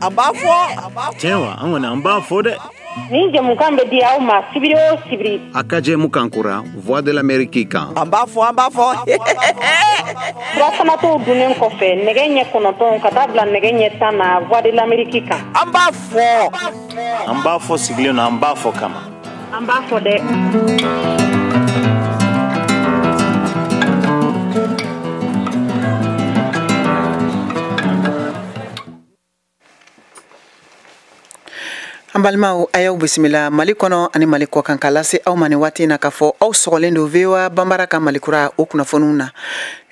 Ambafo. Tewa, angona ambafo de. Ni jamukan be di aw ma sibiri o sibiri. Akaje mukankura, voix de l'Amérique kan. Ambafo. Furafana to dunen kɔfɛ nɛgɛ ɲɛ 9 ka taa bila nɛgɛ ɲɛ 10 na voix de l'Amérique kan. Ambafo sigilen no ambafo kama. Ambafo de. Ambalmao ayaw bisimila Mali kono ani Mali ko kan kala se aw mani wati na kafo aw sogolen do vewa bambara ka Malikura o kunafonuna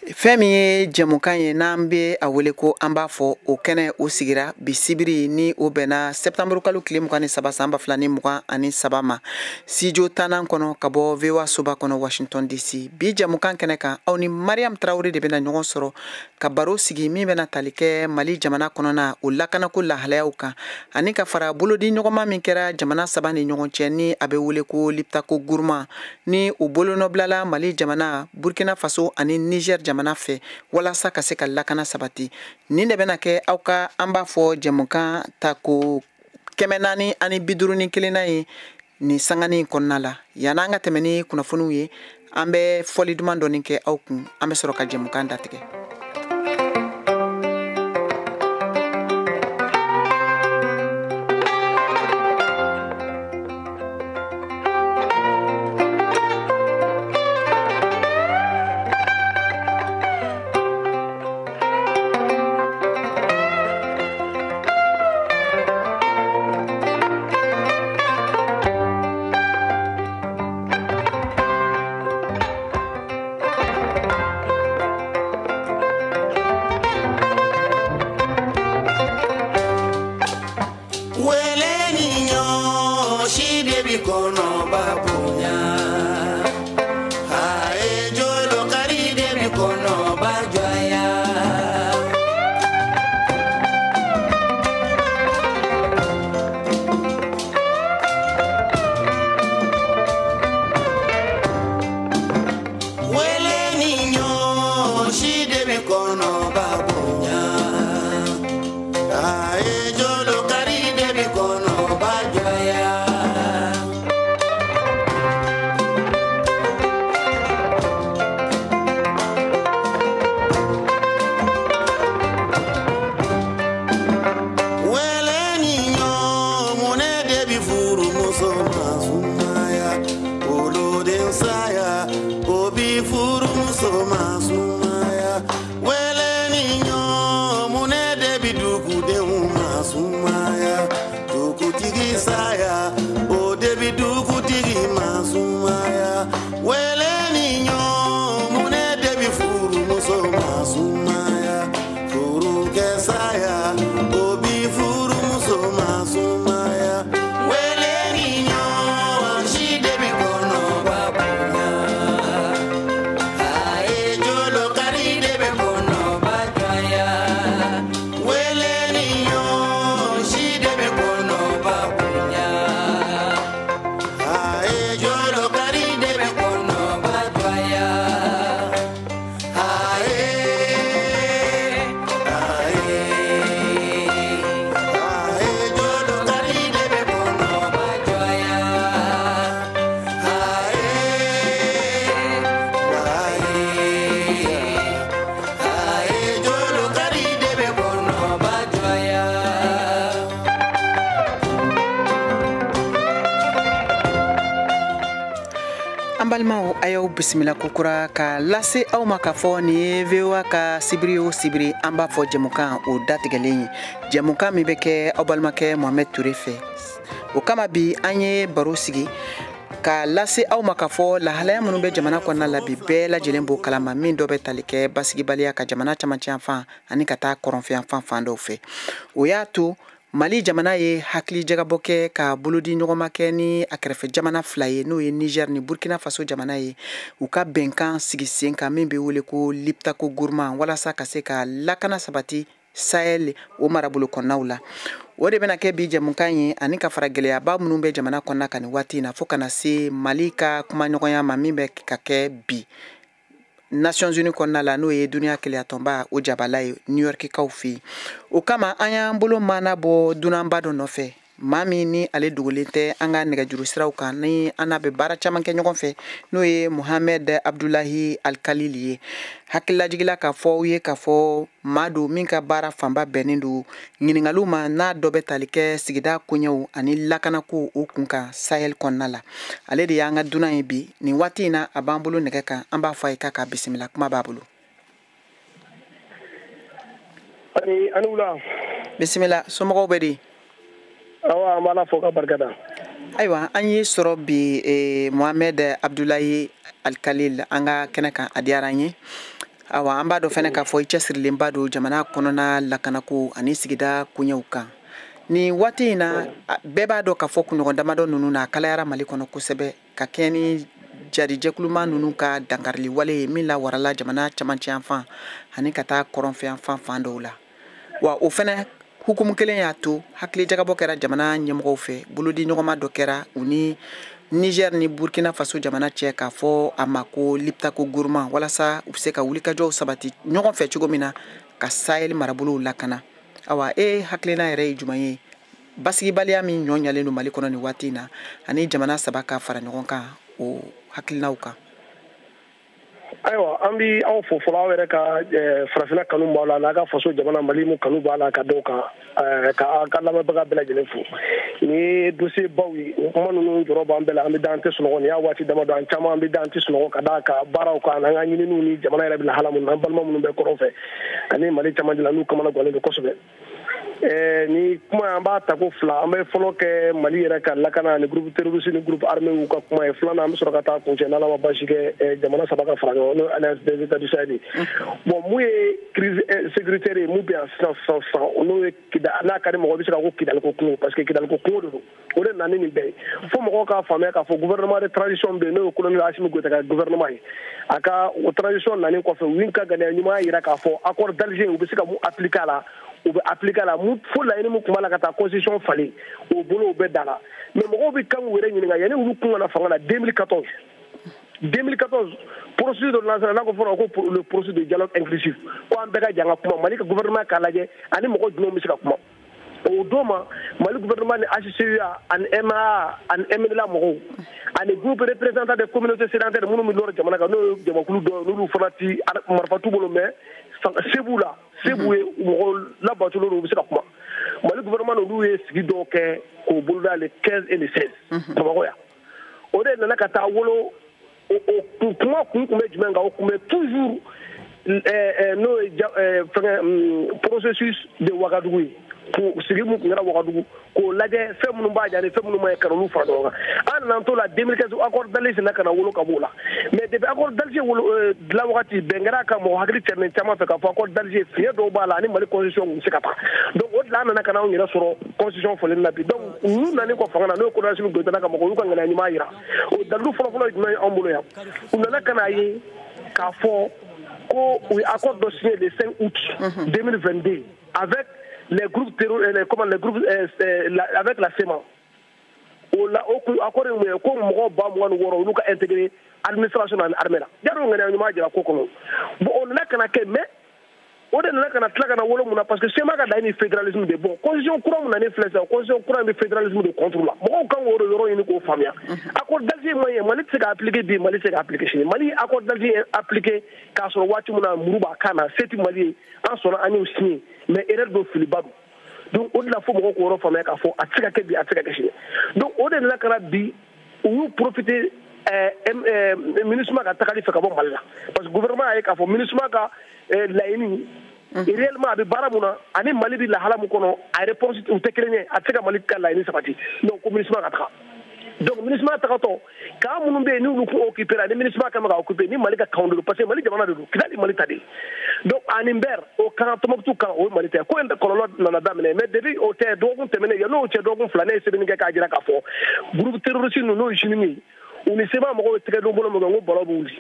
fɛmi ye jɛmukan ye n'an bɛ a wele ko an b'a fɔ o kɛnɛ o sigira bi sibiri ni o bɛnna septembre kalo tile 23 san 2023 ma studio 10 kɔnɔ ka bɔ VOA soba kɔnɔ Washington DC bi jɛmukan kɛnɛ kan aw ni Mariam Traoré de bɛna ɲɔgɔn sɔrɔ ka baro sigi min bɛna tali kɛ Mali jamana kɔnɔna o lakanako lahalayaw kan ani ka fara bolodi ɲɔgɔnma min kɛra jamana saba ni ɲɔgɔn cɛ ni a bɛ wele ko Liptako Gourma ni o bolonɔbilala Mali jamana Burkina Faso ani Niger jamana fɛ walasa ka se ka lakana sabati nin de bɛna kɛ aw ka an b'a fɔ jɛmukan ta ko 451 na ye ni sangani kɔnɔna la yan'an ka tɛmɛ ni kunnafoniw ye an bɛ fɔli duman dɔɔni kɛ aw kun an bɛ sɔrɔ ka jɛmukan datigɛ. Ambalmao ayaw bisimila kokura ka lase aw ma ka fɔ ni VOA ka sibiri o sibiri an b'a fɔ jɛmukan o datigɛlen jɛmukan min bɛ kɛ aw balimakɛ Mohamed Touré fɛ o kama bi an ye baro sigi ka lase aw ma ka fɔ lahalaya minnu bɛ jamana kɔnɔna la bi bɛɛ lajɛlen b'o kalama min dɔ bɛ tali kɛ basigibaliya ka jamana camancɛ fan ani ka taa kɔrɔnfɛ fan dɔw fɛ o y'a to Mali jamana ye hakili jagabɔ kɛ ka bolodi ɲɔgɔnma kɛ ni a kɛrɛfɛ jamana fila ye n'o ye Niger ni Burkina Faso jamana ye u ka bɛnkan sigi sen kan min bɛ wele ko Liptako Gourma walasa ka se ka lakana sabati Sahel o marabolo kɔnɔnaw la o de bɛna kɛ bi jɛmukan ye ani ka fara gɛlɛyaba minnu bɛ jamana kɔnɔna kan ni waati in na fo kana se Mali ka kumaɲɔgɔnya ma min bɛ ka kɛ bi Nations Unies kɔnɔna la n'o ye duniya kelenya tɔnba o jabala ye New York kaw fɛ o kama an y'an bolo maana bɔ dunanba dɔ nɔfɛ maa min ni ale dogolen tɛ an ka nɛgɛjuru siraw kan ni an n'a bɛ baara caman kɛ ɲɔgɔn fɛ n'o ye Mohamed Abdullahi Alkalili ye hakililajigila k'a fɔ aw ye k'a fɔ maa don min ka baara fanba bɛnnen don ɲininkaliw ma n'a dɔ bɛ tali kɛ sigida koɲɛw ani lakanako o kun kan Sahel kɔnɔna la ale de y'an ka dunan ye bi nin waati in na a b'an bolo nɛgɛ kan an b'a fɔ a ye k'a bisimila kuma b'a bolo bisimila somɔgɔw bɛ di awa mala fo ka barkada aywa an ye sɔrɔ bi Mohamed Abdullahi Alkalil an ka kɛnɛ kan a diyara an ye awa an b'a dɔn fɛnɛ k'a fɔ i cɛsirilenba don jamana kɔnɔna lakanako ani sigida koɲɛw kan ni waati in na bɛɛ b'a dɔn k'a fɔ kunɲɔgɔn damadɔ ninnu na a kalayara Mali kɔnɔ kosɛbɛ ka kɛɲɛ ni jarijɛkuluma ninnu ka dankarili wale ye min lawarala jamana camancɛ yan fan ani ka taa kɔrɔnfɛ yan fan dɔw la wa o fɛnɛ hukumu kelen y'a to hakili jagabɔ kɛra jamana ɲɛmɔgɔw fɛ bolodi ɲɔgɔnma dɔ kɛra u ni Niger ni Burkina Faso jamana cɛ k'a fɔ a ma ko Liptako gourmand walasa u bɛ se ka wulikajɔw sabati ɲɔgɔn fɛ cogo min na ka Sahel marabolow lakana awa hakilina yɛrɛ ye jumɛn ye basigibaliya min ɲɔ ɲalen don Mali kɔnɔ ni waati in na ani jamana saba ka fara ɲɔgɔn kan o hakilinaw kan ayiwa an bi aw fo fɔlɔ aw yɛrɛ ka farafina kanu b'aw la n'a ka faso jamana Mali mu kanu b'a la ka dɔw kan ka lamɛnbaga bɛɛ lajɛlen fo ni dossier baw ye kuma ninnu jɔrɔ b'an bɛɛ la an bɛ da an tɛ sunɔgɔ nin y'a waati damadɔ an caman an bɛ da an tɛ sunɔgɔ ka da ka baaraw kan n'an ka ɲininiw ni jamana yɛrɛ bɛ lahala minnu na an balima minnu bɛ kɔrɔ fɛ ani Mali caman de la n'u kamana guwanen don kosɛbɛ ni kuma an b'a ta ko fila an bɛ fɔlɔ kɛ Mali yɛrɛ ka lakana ni groupe terroriste ni groupe armé u ka kuma ye filanan an bɛ sɔrɔ ka taa kuncɛ n'Ala ma basi kɛ jamana saba ka fara ɲɔgɔn n'o alliance des états du Sahel bon mun ye crise sécuritaire ye mun bɛ yan sisan n'o ye n'a ka di mɔgɔ bɛ se ka ko Kidaliko kungo parce que Kidaliko kungo de don o de nana ni nin bɛɛ ye fo mɔgɔw k'a faamuya k'a fɔ gouvernement de transition bɛ yen n'o ye colonel Assimi Goïta ka gouvernement ye a ka o transition nalen kɔfɛ u y'u ka ŋaniya ɲuman yira k'a fɔ accord d'Alger u bɛ se ka mun appliquer a la u bɛ appliquer a la fo laɲini min tun b'a la ka taa constitution falen o bolo o bɛɛ da la mais mɔgɔw bɛ kan k'u yɛrɛ ɲininka yanni olu kun kana fanga la 2014 processus dɔ lancé n'a ko fɔra ko le processus de dialogue inclusif ko an bɛɛ ka jan ka kuma Mali ka gouvernement k'a lajɛ ani mɔgɔ jumɛnw bɛ se ka kuma o don ma Mali gouvernement ni HCEA ani MAA ani MNLA mɔgɔw ani groupe représentant des communautés sédentaires minnu bɛ nɔrɔ jamana kan n'o ye jamakulu dɔ n'olu fana ti marifa t'u bolo mais se b'u la se b'u ye mɔgɔ labatolen don u bɛ se ka kuma Mali gouvernement n'olu ye sigi dɔw kɛ k'o boloda le 15 et le 16 Bamakɔ yan o de nana ka taa wolo o kuma kun bɛ jumɛn kan o kun bɛ toujours n'o ye processus de Ouagadougou ye sigi mun tun kɛra Ouagadougou k'o lajɛ fɛn minnu b'a jan ni fɛn minnu ma ɲi ka n'olu fara ɲɔgɔn kan an nana t'o la 2015 accord d'Alger na ka na wolo ka b'o la mais depuis accord d'Alger dilan wagati bɛn kɛra ka mɔgɔ hakili cɛrɛnen caman fɛ k'a fɔ accord d'Alger fiɲɛ dɔw b'a la ani Mali constitution kun bɛ se ka taa donc o de la an nana ka na anw yɛrɛ sɔrɔ constitution fɔlen na bi donc n'u nanen kɔ fanga na n'o ye colonel Assimi Goïta ka mɔgɔw y'u ka ŋaniya ɲuman yira o dalilu fɔlɔfɔlɔ ye jumɛn ye anw bolo yan u nana ka na ye k'a fɔ ko u ye accord dɔ signé le 5 août 2022 avec les groupes avec la CEMA o la o accord ye mun ye ko mɔgɔ 26,000 olu ka intégrer administration ani armée la jar'o ŋaniya ɲuman jira ko kɔnɔ bon o nana ka na kɛ mais o de nana ka na tila ka na wolo mun na parce que CEMA ka laɲini fédéralisme de bon constitution kura mun nalen filɛ sisan constitution kura in bɛ fédéralisme de contre la mɔgɔw kan k'o yɔrɔ ɲini k'o faamuya accord d'Alger man ɲi Mali tɛ se ka appliquer bi Mali tɛ se ka appliquer sini Mali accord d'Alger appliquer k'a sɔrɔ waati min na muru b'a kan na se tɛ Mali ye an sɔnna an y'o signé mais erreur dɔ filiba don donc o de la fo mɔgɔw k'o yɔrɔ faamuya k'a fɔ a tɛ se ka kɛ bi a tɛ se ka kɛ sini donc o de nana ka na bi u y'u profiter MINUSMA ka tagali fɛ ka bɔ Mali la parce que gouvernement y'a ye k'a fɔ MINUSMA ka laɲini réellement a bɛ baara mun na ani Mali bɛ lahala mun kɔnɔ a réponse u tɛ kelen ye a tɛ se ka Mali ka laɲini sabati donc ko MINUSMA ka taga donc MINUSMA tagatɔ kan minnu bɛ yen n'olu kun occupé la ni MINUSMA kan ka occupé ni Mali ka kan de don parce que Mali jamana de don Kidali Mali ta de donc ani bɛr o kan Tɔnbukutu kan o ye Mali ta ko in kɔlɔlɔ nana daminɛ mais depuis o tɛ dɔgɔkun tɛmɛnen yan n'o cɛ dɔgɔkun fila ne ye sɛbɛnni kɛ k'a jira k'a fɔ groupe terroriste ninnu n'o ye Chine ye u ni SEMA mɔgɔw ye tɛgɛ don bolo min kan ko balo b'u wuli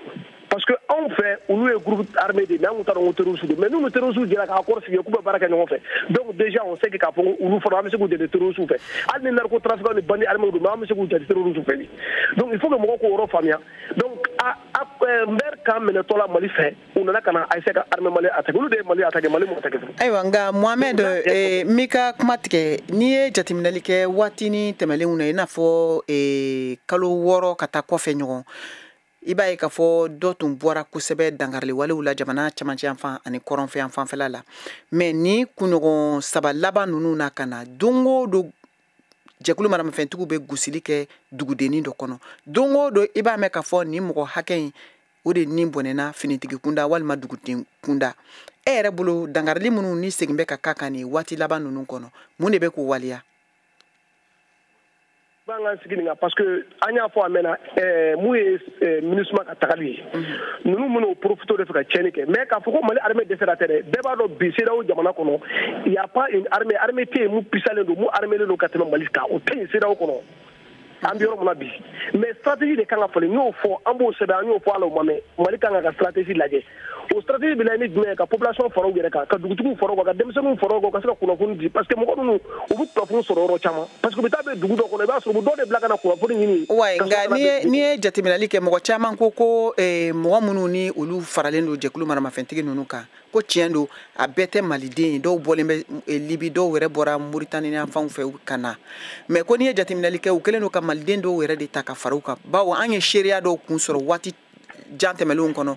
parce que anw fɛ olu ye groupe armé de mais anw t'a dɔn ko terroriste don mais n'u ni terroriste jɛra k'a kɔrɔ sigi k'u bɛ baara kɛ ɲɔgɔn fɛ donc déjà on sait que k'a fɔ ko olu fana an bɛ se k'u jate terroriste fɛ hali ni narcotrafiquants ni bandits armés don mais an bɛ se k'u jate terroriste fɛ donc il faut que mɔgɔw k'o yɔrɔ faamuya donc maire kan minɛtɔ la Mali fɛ u nana ka na essayer ka armée Mali attaquer olu de ye Mali attaquer Mali m'o attaquer. Ayiwa nka Mohamed mi ka kuma tigɛ n'i ye jateminɛli kɛ waati ni tɛmɛlenw na i n'a fɔ kalo 6 ka taa kɔfɛ ɲɔgɔn i b'a ye k'a fɔ dɔ tun bɔra kosɛbɛ dangarili walew la jamana camancɛ yan fan ani kɔrɔnfɛ yan fanfɛla la mais ni kunɲɔgɔn 3 laban ninnu na ka na don o don jɛkulu maramafɛntigiw bɛ gosili kɛ dugudennin dɔ kɔnɔ don o don i b'a mɛn k'a fɔ nin mɔgɔ hakɛ in o de nin bɔnɛna finitigi kunda walima duguden kunda e yɛrɛ bolo dangarili minnu ni segin bɛ ka k'a kan nin waati laban ninnu kɔnɔ mun de bɛ k'o waliya bangan sigi nin parce que an y'a fɔ a mɛnna mun ye MINUSMA ka tagali ye ninnu minnu profito de fɛ ka tiɲɛni kɛ mais k'a fɔ ko Mali armée dɛsɛra tɛ dɛ bɛɛ b'a dɔn bi CEDEAO jamana kɔnɔ il y a pas une armée tɛ yen mun puissalen don mun armelen don ka tɛmɛ Mali kan o tɛ yen CEDEAO kɔnɔ an bɛ yɔrɔ min na bi mais stratégie de kan ka falen n y'o fɔ an b'o sɛbɛn an y'o fɔ ala o ma mɛn Mali kan ka stratégie lajɛ o stratégie bɛ na ni jumɛn ye ka population fara u yɛrɛ kan ka dugutigiw fara u kan ka denmisɛnninw fara u kan ka se ka kunnafoni di parce que mɔgɔ ninnu u bɛ kunnafoni sɔrɔ yɔrɔ caman parce que u bɛ taa bɛn dugu dɔ kɔnɔ i b'a sɔrɔ u bɛ dɔ de bila ka na kunnafoni ɲini. wa nka n'i ye jateminɛli kɛ mɔgɔ caman ko mɔgɔ minnu ni olu faralen don jɛkulu maramafɛntigi ninnu kan ko tiɲɛ don a bɛɛ tɛ maliden ye dɔw bɔlen bɛ Libi dɔw yɛrɛ bɔra Moritani ni fanw fɛ ka na mais ko n'i ye jateminɛli kɛ u kɛlen don ka maliden dɔw yɛrɛ de ta ka fara u kan bawo an ye seereya dɔw kun sɔrɔ waati jan tɛmɛlenw kɔnɔ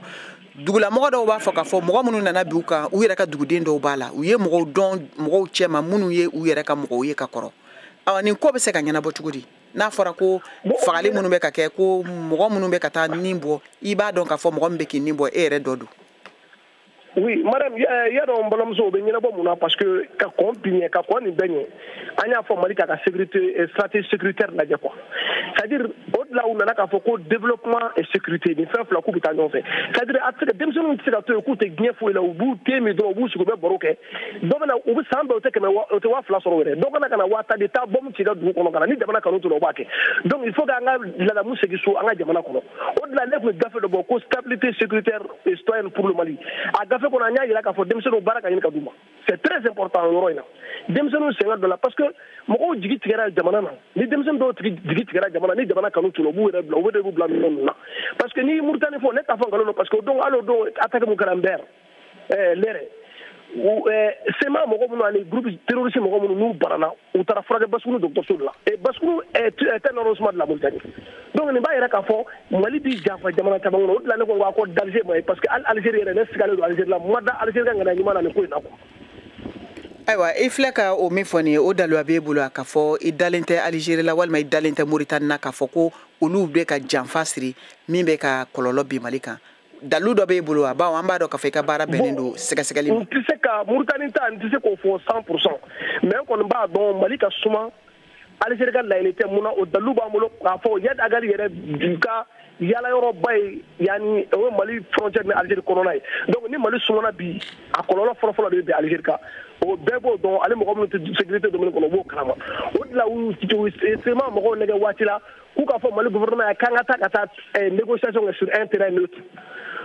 dugulamɔgɔ dɔw b'a fɔ k'a fɔ mɔgɔ minnu nana bi u kan u yɛrɛ ka duguden dɔw b'a la u ye mɔgɔw dɔn mɔgɔw cɛma minnu ye u yɛrɛ ka mɔgɔw ye ka kɔrɔ awa nin ko bɛ se ka ɲɛnabɔ cogo di n'a fɔra ko fagali minnu bɛ ka kɛ ko mɔgɔ minnu bɛ ka taa nin bɔ i b'a dɔn k'a fɔ mɔgɔ min bɛ k'i nin bɔ e yɛrɛ dɔ don. Oui, madame, il y a un balamuso au Benyabo Mouna parce que quand on pigne, quand on y baigne, on a formé la sécurité et stratégie sécuritaire là quoi. C'est-à-dire au-delà où on a fait développement et sécurité, mais faire la coupe est en fait. C'est-à-dire après que dem sunu tsika to écoute bien fou là au bout temi do au bout su ko be boroke. Donc na au samba o te que o te wa fla so were. Donc na kana wata de ta bom tsika du ko kana ni demana kanu to ba ke. Donc il faut que la musique qui soit en jamana ko. Au-delà de gafe de beaucoup stabilité sécuritaire et citoyenne pour le Mali. Qu'on a yira k'a fɔ denmisɛnninw baara ka ɲini ka d'u ma c'est très important yɔrɔ in na denmisɛnninw sɛgɛn dɔ la parce que mɔgɔw jigi tigɛra jamana na ni denmisɛnnin dɔw jigi tigɛra jamana ni jamana kanu t'u la u b'u yɛrɛ bila u bɛ de b'u bila minɛn ninnu na parce que ni Moritani fɔ ne t'a fɔ nkalon don parce que o don hali o don attaque mun kɛra Nbɛr lɛrɛ sema mɔgɔ minnu ani groupe terroriste mɔgɔ minnu n'u banana u taara furakɛ Baskulu dɔgɔtɔrɔso de la et Baskulu est un arrondissement de la Mauritanie donc nin b'a yɛrɛ k'a fɔ Mali bi janfa jamana caman kɔnɔ o de la ne ko n ko d'Alger ma ye parce que Algérie yɛrɛ ne sigalen don Algérie la ma da Algérie ka ŋaniya ɲuman na nin ko in na quoi. Ayiwa i filɛ ka o min fɔ nin ye o daluya b'e bolo k'a fɔ i dalen tɛ Algérie la walima i dalen tɛ Moritani na k'a fɔ ko olu bɛ ka janfa siri min bɛ ka kɔlɔlɔ bin Mali kan dalu dɔ b'e bolo wa bawo an b'a dɔn k'a fɔ i ka baara bɛnnen don sɛgɛsɛgɛli ma. n tɛ se ka Moritani ta n tɛ se k'o fɔ 100% mais n kɔni b'a dɔn Mali ka suma Algérie ka laɲini tɛ mun na o dalu b'an bolo k'a fɔ Yad Agali yɛrɛ ka yala yɔrɔba ye yani o ye Mali frontière ni Algérie kɔnɔna ye donc ni Mali sumana bi a kɔlɔlɔ fɔlɔfɔlɔ de bɛ Algérie kan o bɛɛ b'o dɔn ale mɔgɔ minnu tɛ sécurité domaine kɔnɔ o b'o kalama o de la seulement mɔgɔw nɛgɛ waati la k'u k'a fɔ Mali gouvernement ye k'an ka taa négociation kɛ sur un terrain neutre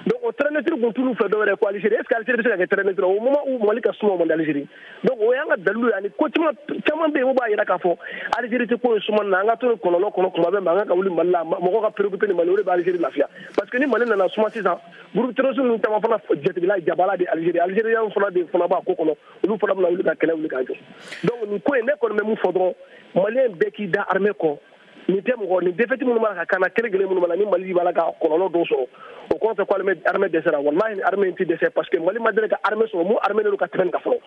donc o terrain neutre kun t'ulu fɛ dɔwɛrɛ ko Algérie est-ce que Algérie bɛ se ka kɛ terrain neutre au moment où Mali ka suma man di Algérie donc o y'an ka dalilu ye ani ko caman bɛ yen o b'a yira k'a fɔ Algérie tɛ ko in suma na an ka to nin kɔlɔlɔ kɔnɔ tuma bɛɛ mais an ka ka wuli Mali la mɔgɔw ka priorité ni Mali o de bɛ Algérie lafiya parce que ni Mali nana suma sisan groupe terroriste ninnu caman fana jatigila jabala de Algérie Algériens fana de fana b'a ko kɔnɔ olu fana bɛna wuli ka kɛlɛ wuli k'a jɔ donc nin ko in ne kɔni bɛ mun fɔ dɔrɔn Maliyɛn bɛɛ k'i da armée kɔ nin tɛ mɔgɔ nin défaite minnu b'a la ka kana kelen minnu b'a la ni Mali b'a la ka kɔlɔlɔ dɔw sɔrɔ o kɔrɔ tɛ ko armée dɛsɛra wallahi armée in tɛ dɛsɛ parce que Mali ma deli ka armée sɔrɔ mun armée de don ka tɛmɛ nin kan fɔlɔ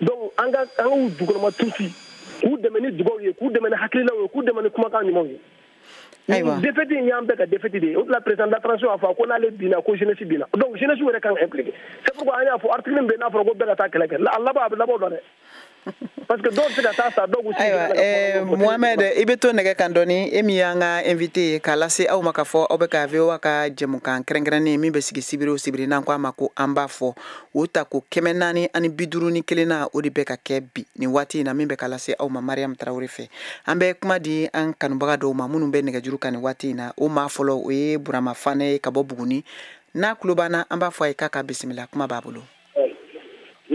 donc an ka dugukɔnɔma tuuti k'u dɛmɛ ni dugawu ye k'u dɛmɛ ni hakililaw ye k'u dɛmɛ ni kumakan ɲumanw ye défaite in y'an bɛɛ ka défaite de ye o de la président de la transition a fɔ ko n'ale binna ko jeunesse binna donc jeunesse yɛrɛ kan ka impliquer c'est pourquoi an y'a fɔ article min bɛ n'a fɔra ko bɛɛ ka taa kɛlɛ kɛ a laban a bɛ laban o la dɛ parce que dɔw tɛ ka taa sa dɔw ayiwa Mohamed i bɛ to nɛgɛ kan dɔɔni e min y'an ka invité ye k'a lase aw ma k'a fɔ aw bɛ ka VOA ka jɛmukan kɛrɛnkɛrɛnnen min bɛ sigi sibiri o sibiri n'an ko a ma ko an b'a fɔ o ta ko 451 na o de bɛ ka kɛ bi nin waati in na min bɛ ka lase aw ma Mariam Tarawele fɛ an bɛ kuma di an kanubaga dɔw ma minnu bɛ nɛgɛjuru kan nin waati in na o maa fɔlɔ o ye Burama Fane ka bɔ Buguni n'a kulo b'an na an b'a fɔ a ye k'a ka bisimila kuma b'a bolo.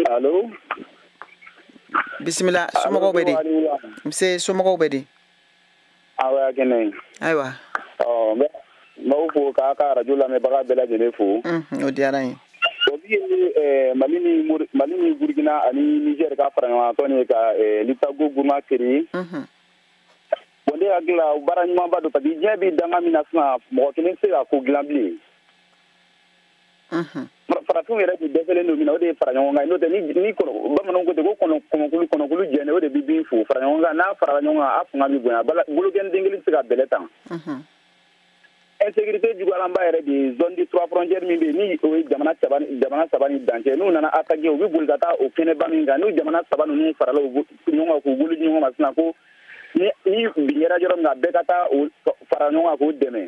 Allo. Bisimila somɔgɔw bɛ di nse somɔgɔw bɛ di. Awa kɛnɛ. Ayiwa. N b'aw fo k'a ka radio lamɛnbaga bɛɛ lajɛlen fo. O diyara n ye. O bi Mali ni Burkina ani Niger ka fara ɲɔgɔn kan tɔn ka Liptako Gourma créer. Bon ne hakili la baara ɲumanba don parce que diɲɛ bɛ danga min na sisan mɔgɔ kelen tɛ se ka ko dilan bilen. Farafinw yɛrɛ tun dɛsɛlen don min na o de ye fara ɲɔgɔn kan n'o tɛ ni bamananw ko ten ko kɔnɔkulu jɛnnen o de bɛ bin fo fara ɲɔgɔn kan n'a farala ɲɔgɔn kan a fanga bɛ bonya bolokɛni den kelen tɛ se ka bɛlɛ tan. Insécurité juguyalanba yɛrɛ de ye zone de trois frontières min bɛ yen ni o ye jamana saba ni dancɛ n'u nana attaquer u bɛ boli ka taa o kɛnɛba min kan n'u jamana saba ninnu farala ɲɔgɔn kan k'u wuli ɲɔgɔn ma sisan ko ni bin kɛra yɔrɔ min na bɛɛ ka taa fara ɲɔgɔn kan k'o dɛmɛ.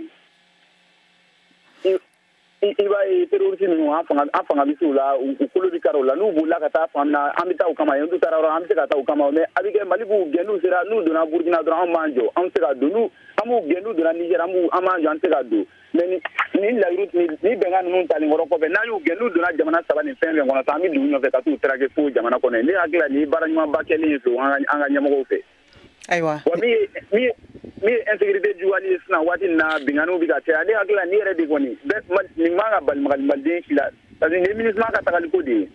I b'a ye terroriste ninnu an fanga bɛ se u la u kolo bɛ kari u la n'u bolila ka taa fan min na an bɛ taa u kama yen n'u taara yɔrɔ an bɛ se ka taa u kama mais a bɛ kɛ Mali b'u gɛn n'u donna Burkina dɔrɔn an b'an jɔ an tɛ se ka don an b'u gɛn n'u donna Niger an b'an jɔ an tɛ se ka don mais ni layiru ni bɛnkan ninnu talen kɔrɔ kɔfɛ n'a y'u gɛn n'u donna jamana saba ni fɛn fɛn kɔnɔ sisan an bɛ dugu nɔfɛ ka t'u traquer fo jamana kɔnɔ ne hakili la nin ye baara ɲumanba kɛlen ye fɛ an ka ɲɛmɔgɔw fɛ. Ayiwa. Wa min ye insécurité juguyali ye sisan waati nin na binganiw bɛ ka caya ne hakili la ni yɛrɛ de kɔni nin man ka bali maliden si la parce que nin ye MINUSMA ka tagaliko de ye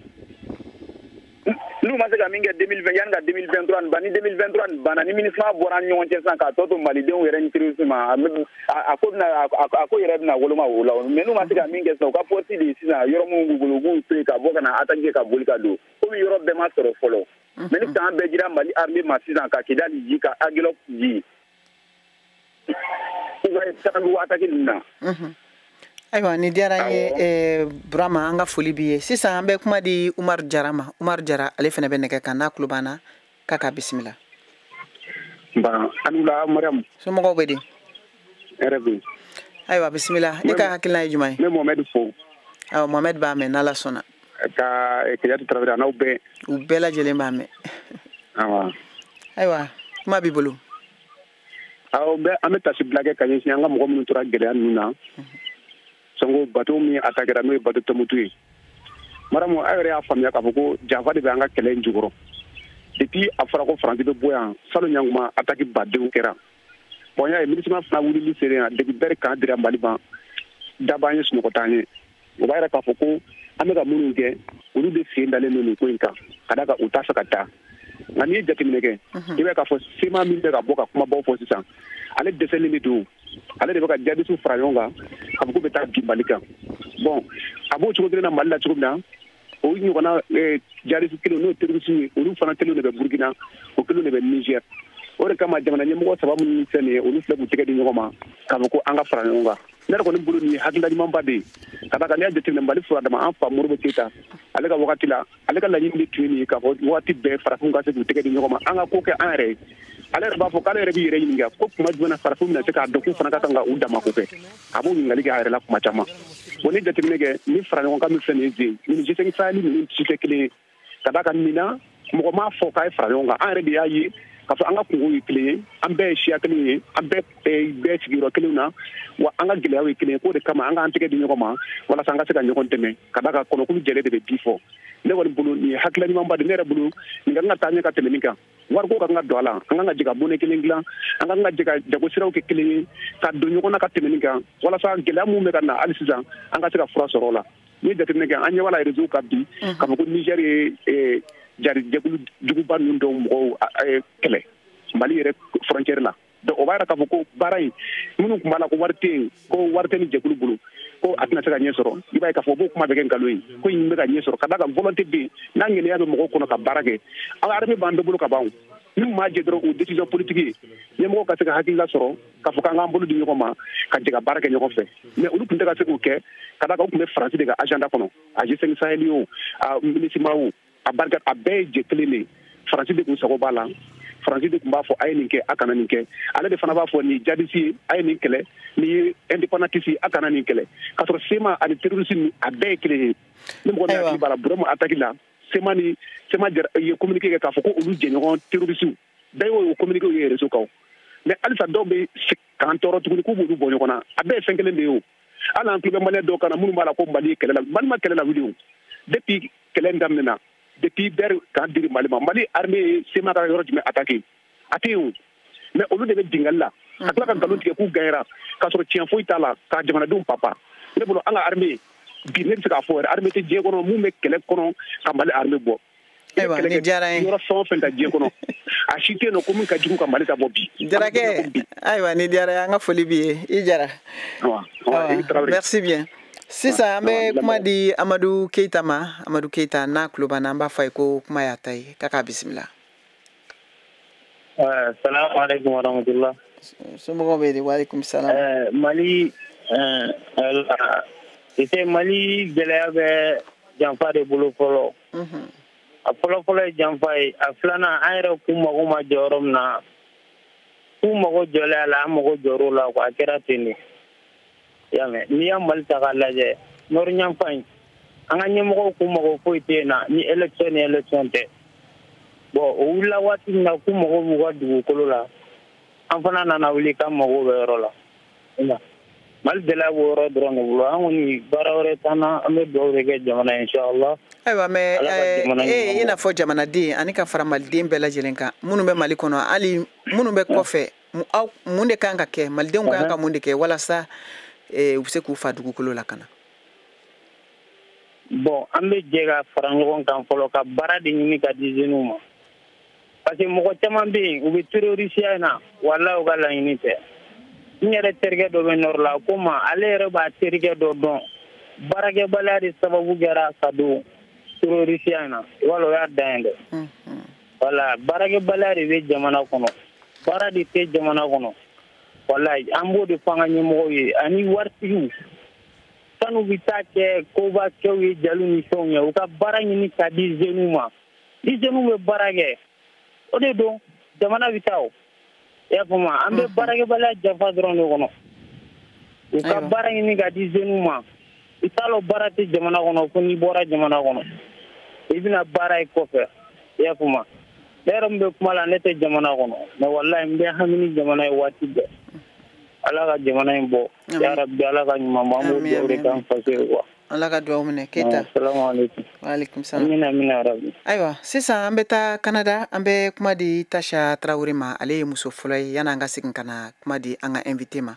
n'u ma se ka min kɛ 2020 yanni ka 2023 nin ban ni 2023 nin banna ni MINUSMA bɔra an ni ɲɔgɔn cɛ sisan k'a tɔ to malidenw yɛrɛ ni terrorisme ma a ko yɛrɛ bɛna woloma o la mais n'u ma se ka min kɛ sisan u ka force de sisan yɔrɔ minnu b'u bolo u b'u to yen ka bɔ ka na attaquer ka boli ka don komi yɔrɔ bɛɛ ma sɔrɔ fɔlɔ mais ni kan bɛɛ dira Mali armée ma sisan ka Kidali ji ka Agilok ji ayiwa ni diyara n ye Burama an ka foli b'i ye sisan an bɛ kuma di Umaru Jara ma Umaru Jara ale fana bɛ nɛgɛ kan n'a tulo b'an na k'a ka bisimila. Anula Mariam somɔgɔw bɛ di. RFI. Ayiwa bisimila i ka hakilina ye jumɛn ye. Ne Mohamed fo. Awɔ Mohamed b'a mɛn n'Ala sɔnna. Ka Keyatu Tarawele n'aw bɛɛ. U bɛɛ lajɛlen b'a mɛn. Ayiwa kuma b'i bolo. An bɛ tasi bila kɛ ka ɲɛsin an ka mɔgɔ minnu tora gɛlɛya ninnu na sɔnko bateau min attaquera n'o ye bateau Tɔnbukutu ye Mariamu a yɛrɛ y'a faamuya k'a fɔ ko janfa de bɛ an ka kɛlɛ in jukɔrɔ depuis a fɔra ko Faransi bɛ bɔ yan salon ɲankuma attaque badenw kɛra bon y'a ye MINUSMA fana wulili selen yan depuis bɛɛ kan dira Mali ma daba an ye sunɔgɔ t'an ye o b'a yɛrɛ k'a fɔ ko an bɛ ka minnu kɛ olu de sen dalen don nin ko in kan ka d'a kan u t'a fɛ ka taa nka n'i ye jateminɛ kɛ i b'a k'a fɔ sema min bɛ ka bɔ ka kumabaw fɔ sisan ale dɛsɛlen de don ale de bɛ ka jadisiw fara ɲɔgɔn kan k'a fɔ ko bɛ taa bin Mali kan bon a b'o cogo kelen na Mali la cogo min na o ɲɔgɔnna jadisi kelen n'o terroriste ye olu fana kelen de bɛ Burkina o kelen de bɛ Niger o de kama jamana ɲɛmɔgɔ saba minnu filɛ nin ye olu filɛ k'u tɛgɛ di ɲɔgɔn ma k'a fɔ ko an ka fara ɲɔgɔn kan ne yɛrɛ kɔni bolo nin ye hakilina ɲumanba de ye ka d'a kan n'i y'a jateminɛ Mali furadama an fa Modibo Keyita ale ka wagati la ale ka laɲini de tun ye nin ye k'a fɔ wagati bɛɛ farafinw ka se k'u tɛgɛ di ɲɔgɔn ma an ka ko kɛ an yɛrɛ ye ale yɛrɛ b'a fɔ k'ale yɛrɛ b'i yɛrɛ ɲininka ko kuma jumɛn na farafinw bɛna se k'a dɔn k'u fana ka kan ka u dama ko kɛ a b'o ɲininkali kɛ a yɛrɛ la kuma caman bon ni jateminɛ kɛ ni fara ɲɔgɔn kan min filɛ nin ye nin G5 Sahel ninnu si tɛ kelen ye ka d'a kan nin na mɔgɔ m'a fɔ k'a ye fara ɲɔgɔn kan an yɛrɛ de y'a ye k'a fɔ an ka kungow ye kelen ye an bɛɛ ye siya kelen ye an bɛɛ sigiyɔrɔ kelenw na wa an ka gɛlɛyaw ye kelen ye k'o de kama an k'an tɛgɛ di ɲɔgɔn ma walasa an ka se ka ɲɔgɔn dɛmɛ ka d'a kan kɔnɔkulu jɛlen de bɛ bi fɔ ne kɔni bolo nin ye hakilina ɲumanba de ne yɛrɛ bolo nin ka kan ka taa ɲɛ ka tɛmɛ nin kan wariko ka kan ka don a la an kan ka jɛ ka bonne kelen dilan an kan ka jɛ ka jagosiraw kɛ kelen ye ka don ɲɔgɔn na ka tɛmɛ nin kan walasa gɛlɛya min bɛ ka na hali sisan an ka se ka fura sɔrɔ o la ni jateminɛ kɛ an ɲɛ b'a la réseau kan bi k'a fɔ ko Niger ye jarijɛkulu juguba ninnu dɔw mɔgɔw kɛlɛ Mali yɛrɛ frontière la donc o b'a yira k'a fɔ ko baara in minnu tun b'a la ko wari tɛ ni jɛkulu bolo ko a tɛna se ka ɲɛ sɔrɔ i b'a ye k'a fɔ b'o kuma bɛ kɛ nkalon ye ko in bɛ ka ɲɛ sɔrɔ ka d'a kan volonté bɛ yen n'a ŋɛniya bɛ mɔgɔw kɔnɔ ka baara kɛ an ka armée b'an bɛɛ bolo ka ban n'u m'a jɛ dɔrɔn o décision politique ye ɲɛmɔgɔ ka se ka hakilila sɔrɔ k'a fɔ k'an k'an bolo di ɲɔgɔn ma ka jɛ ka baara kɛ ɲɔgɔn fɛ mais olu tun tɛ ka se k'o kɛ ka d'a kan u tun bɛ Faransi de ka agenda kɔnɔ a G5 Sahel o a MINUSMA o a barika a bɛɛ ye jɛ kelen de Faransi de kun sago b'a la Faransi de tun b'a fɔ a ye nin kɛ a kana nin kɛ ale de fana b'a fɔ nin jadisi ye a ye nin kɛlɛ nin ye indépendantiste ye a kana nin kɛlɛ k'a sɔrɔ sema ani terrorisme a bɛɛ ye kelen ye ni mɔgɔ min hakili b'a la Burama attaque la sema ye communiqué kɛ k'a fɔ ko olu jɛɲɔgɔn terroristes bɛɛ y'o communiqué ye réseau kan mais halisa dɔw bɛ k'an tɔɔrɔ tuguni k'u b'olu bɔ ɲɔgɔn na a bɛɛ ye fɛn kelen de ye o ala an tulo mali do kana munu mala ko mali kɛlɛla mali ma kɛlɛla wuli depuis kɛlɛ daminɛna depuis ber ka diri mali ma mali armée sema ka yɔrɔ jumɛn attaquer atiyu mais olu de bɛ dingali la ka tila ka nkalon tigɛ k'u gagnéra k'a sɔrɔ tiɲɛ foyi t'a la ka jamanadenw papa ne bolo an ka armée bi ne bɛ se k'a fɔ yɛrɛ armée tɛ diɲɛ kɔnɔ mun bɛ kɛlɛ kɔnɔ ka mali armée bɔ ayiwa ni diyara n ye yɔrɔ fɛn o fɛn ta diɲɛ kɔnɔ a si tɛ yen nɔ ko min ka jugu ka mali ta bɔ bi jarakɛ ayiwa ni diyara ye an ka foli b'i ye i jara merci bien sisan an bɛ kuma di amadu keyita ma amadu keyita n'a tulo b'an na an b'a fɔ a ye ko kuma y'a ta ye k'a k'a bisimila. Salamu alaikum wa rahmatullah. Somɔgɔw bɛ di waaleykum salam. Mali ite Mali gɛlɛya bɛ janfa de bolo fɔlɔ. A fɔlɔ ye janfa ye a filanan an yɛrɛ k'u mago ma jɔ yɔrɔ min na k'u mago jɔlen a la an mago jɔr'o la quoi a kɛra ten de. Y'a mɛn n'i y'a Mali ta k'a lajɛ nɔri ɲanfa in an ka ɲɛmɔgɔw k'u mago foyi tɛ yen na ni élection tɛ. Bon o wulila waati min na k'u mago b'u ka dugukolo la an fana nana wuli k'an mago bɛ yɔrɔ la. Mali gɛlɛya b'o yɔrɔ dɔrɔn de bolo an kɔni baara wɛrɛ t'an na an bɛ dugawu de kɛ jamana ye inchallah. Ayiwa mais i n'a fɔ jamanaden ani ka fara maliden bɛɛ lajɛlen kan minnu bɛ Mali kɔnɔ hali minnu bɛ kɔfɛ mun de kan ka kɛ malidenw kan ka mun de kɛ walasa u bɛ se k'u fa dugukolo la ka na. Bon an bɛ jɛ ka fara ɲɔgɔn kan fɔlɔ ka baara de ɲini ka di jeunes ma parce que mɔgɔ caman bɛ yen u bɛ terrorisiya in na walahi u ka laɲini tɛ. N yɛrɛ terikɛ dɔ bɛ nɔrɔ la ko ma ale yɛrɛ b'a terikɛ dɔ dɔn baarakɛbaliya de sababu kɛra ka don terrorisiya in na wala o y'a dan ye dɛ. Wala baarakɛbaliya de bɛ jamana kɔnɔ baara de tɛ jamana kɔnɔ walahi an b'o de fɔ an ka ɲɛmɔgɔw ye ani waritigiw sanu bɛ taa kɛ koba kɛw ye jalu ni fɛnw ye u ka baara ɲini ka di jeunes ma ni jeunes bɛ baara kɛ o de don jamana bɛ taa o. I y'a faamu an bɛ baarakɛbaliya janfa dɔrɔn de kɔnɔ u ka baara ɲini ka di jeunes ma i t'a dɔn baara tɛ jamana kɔnɔ fo n'i bɔra jamana kɔnɔ i bɛna baara ye kɔfɛ i y'a faamu ne yɛrɛ min bɛ kuma la ne tɛ jamana kɔnɔ mais walahi n bɛ hami ni jamana ye waati bɛɛ ala ka jamana in bɔ ya rabbi ala ka ɲuman bɔ an b'o dugawu de k'an faso ye quoi. Ala ka dugawu minɛ Keyita. Salamu alaikum. Waaleykum salam. Amina rabbi. Ayiwa sisan an bɛ taa Canada an bɛ kuma di Tasha Traoré ma ale ye muso fɔlɔ ye yanni an ka segin ka na kuma di an ka invité ma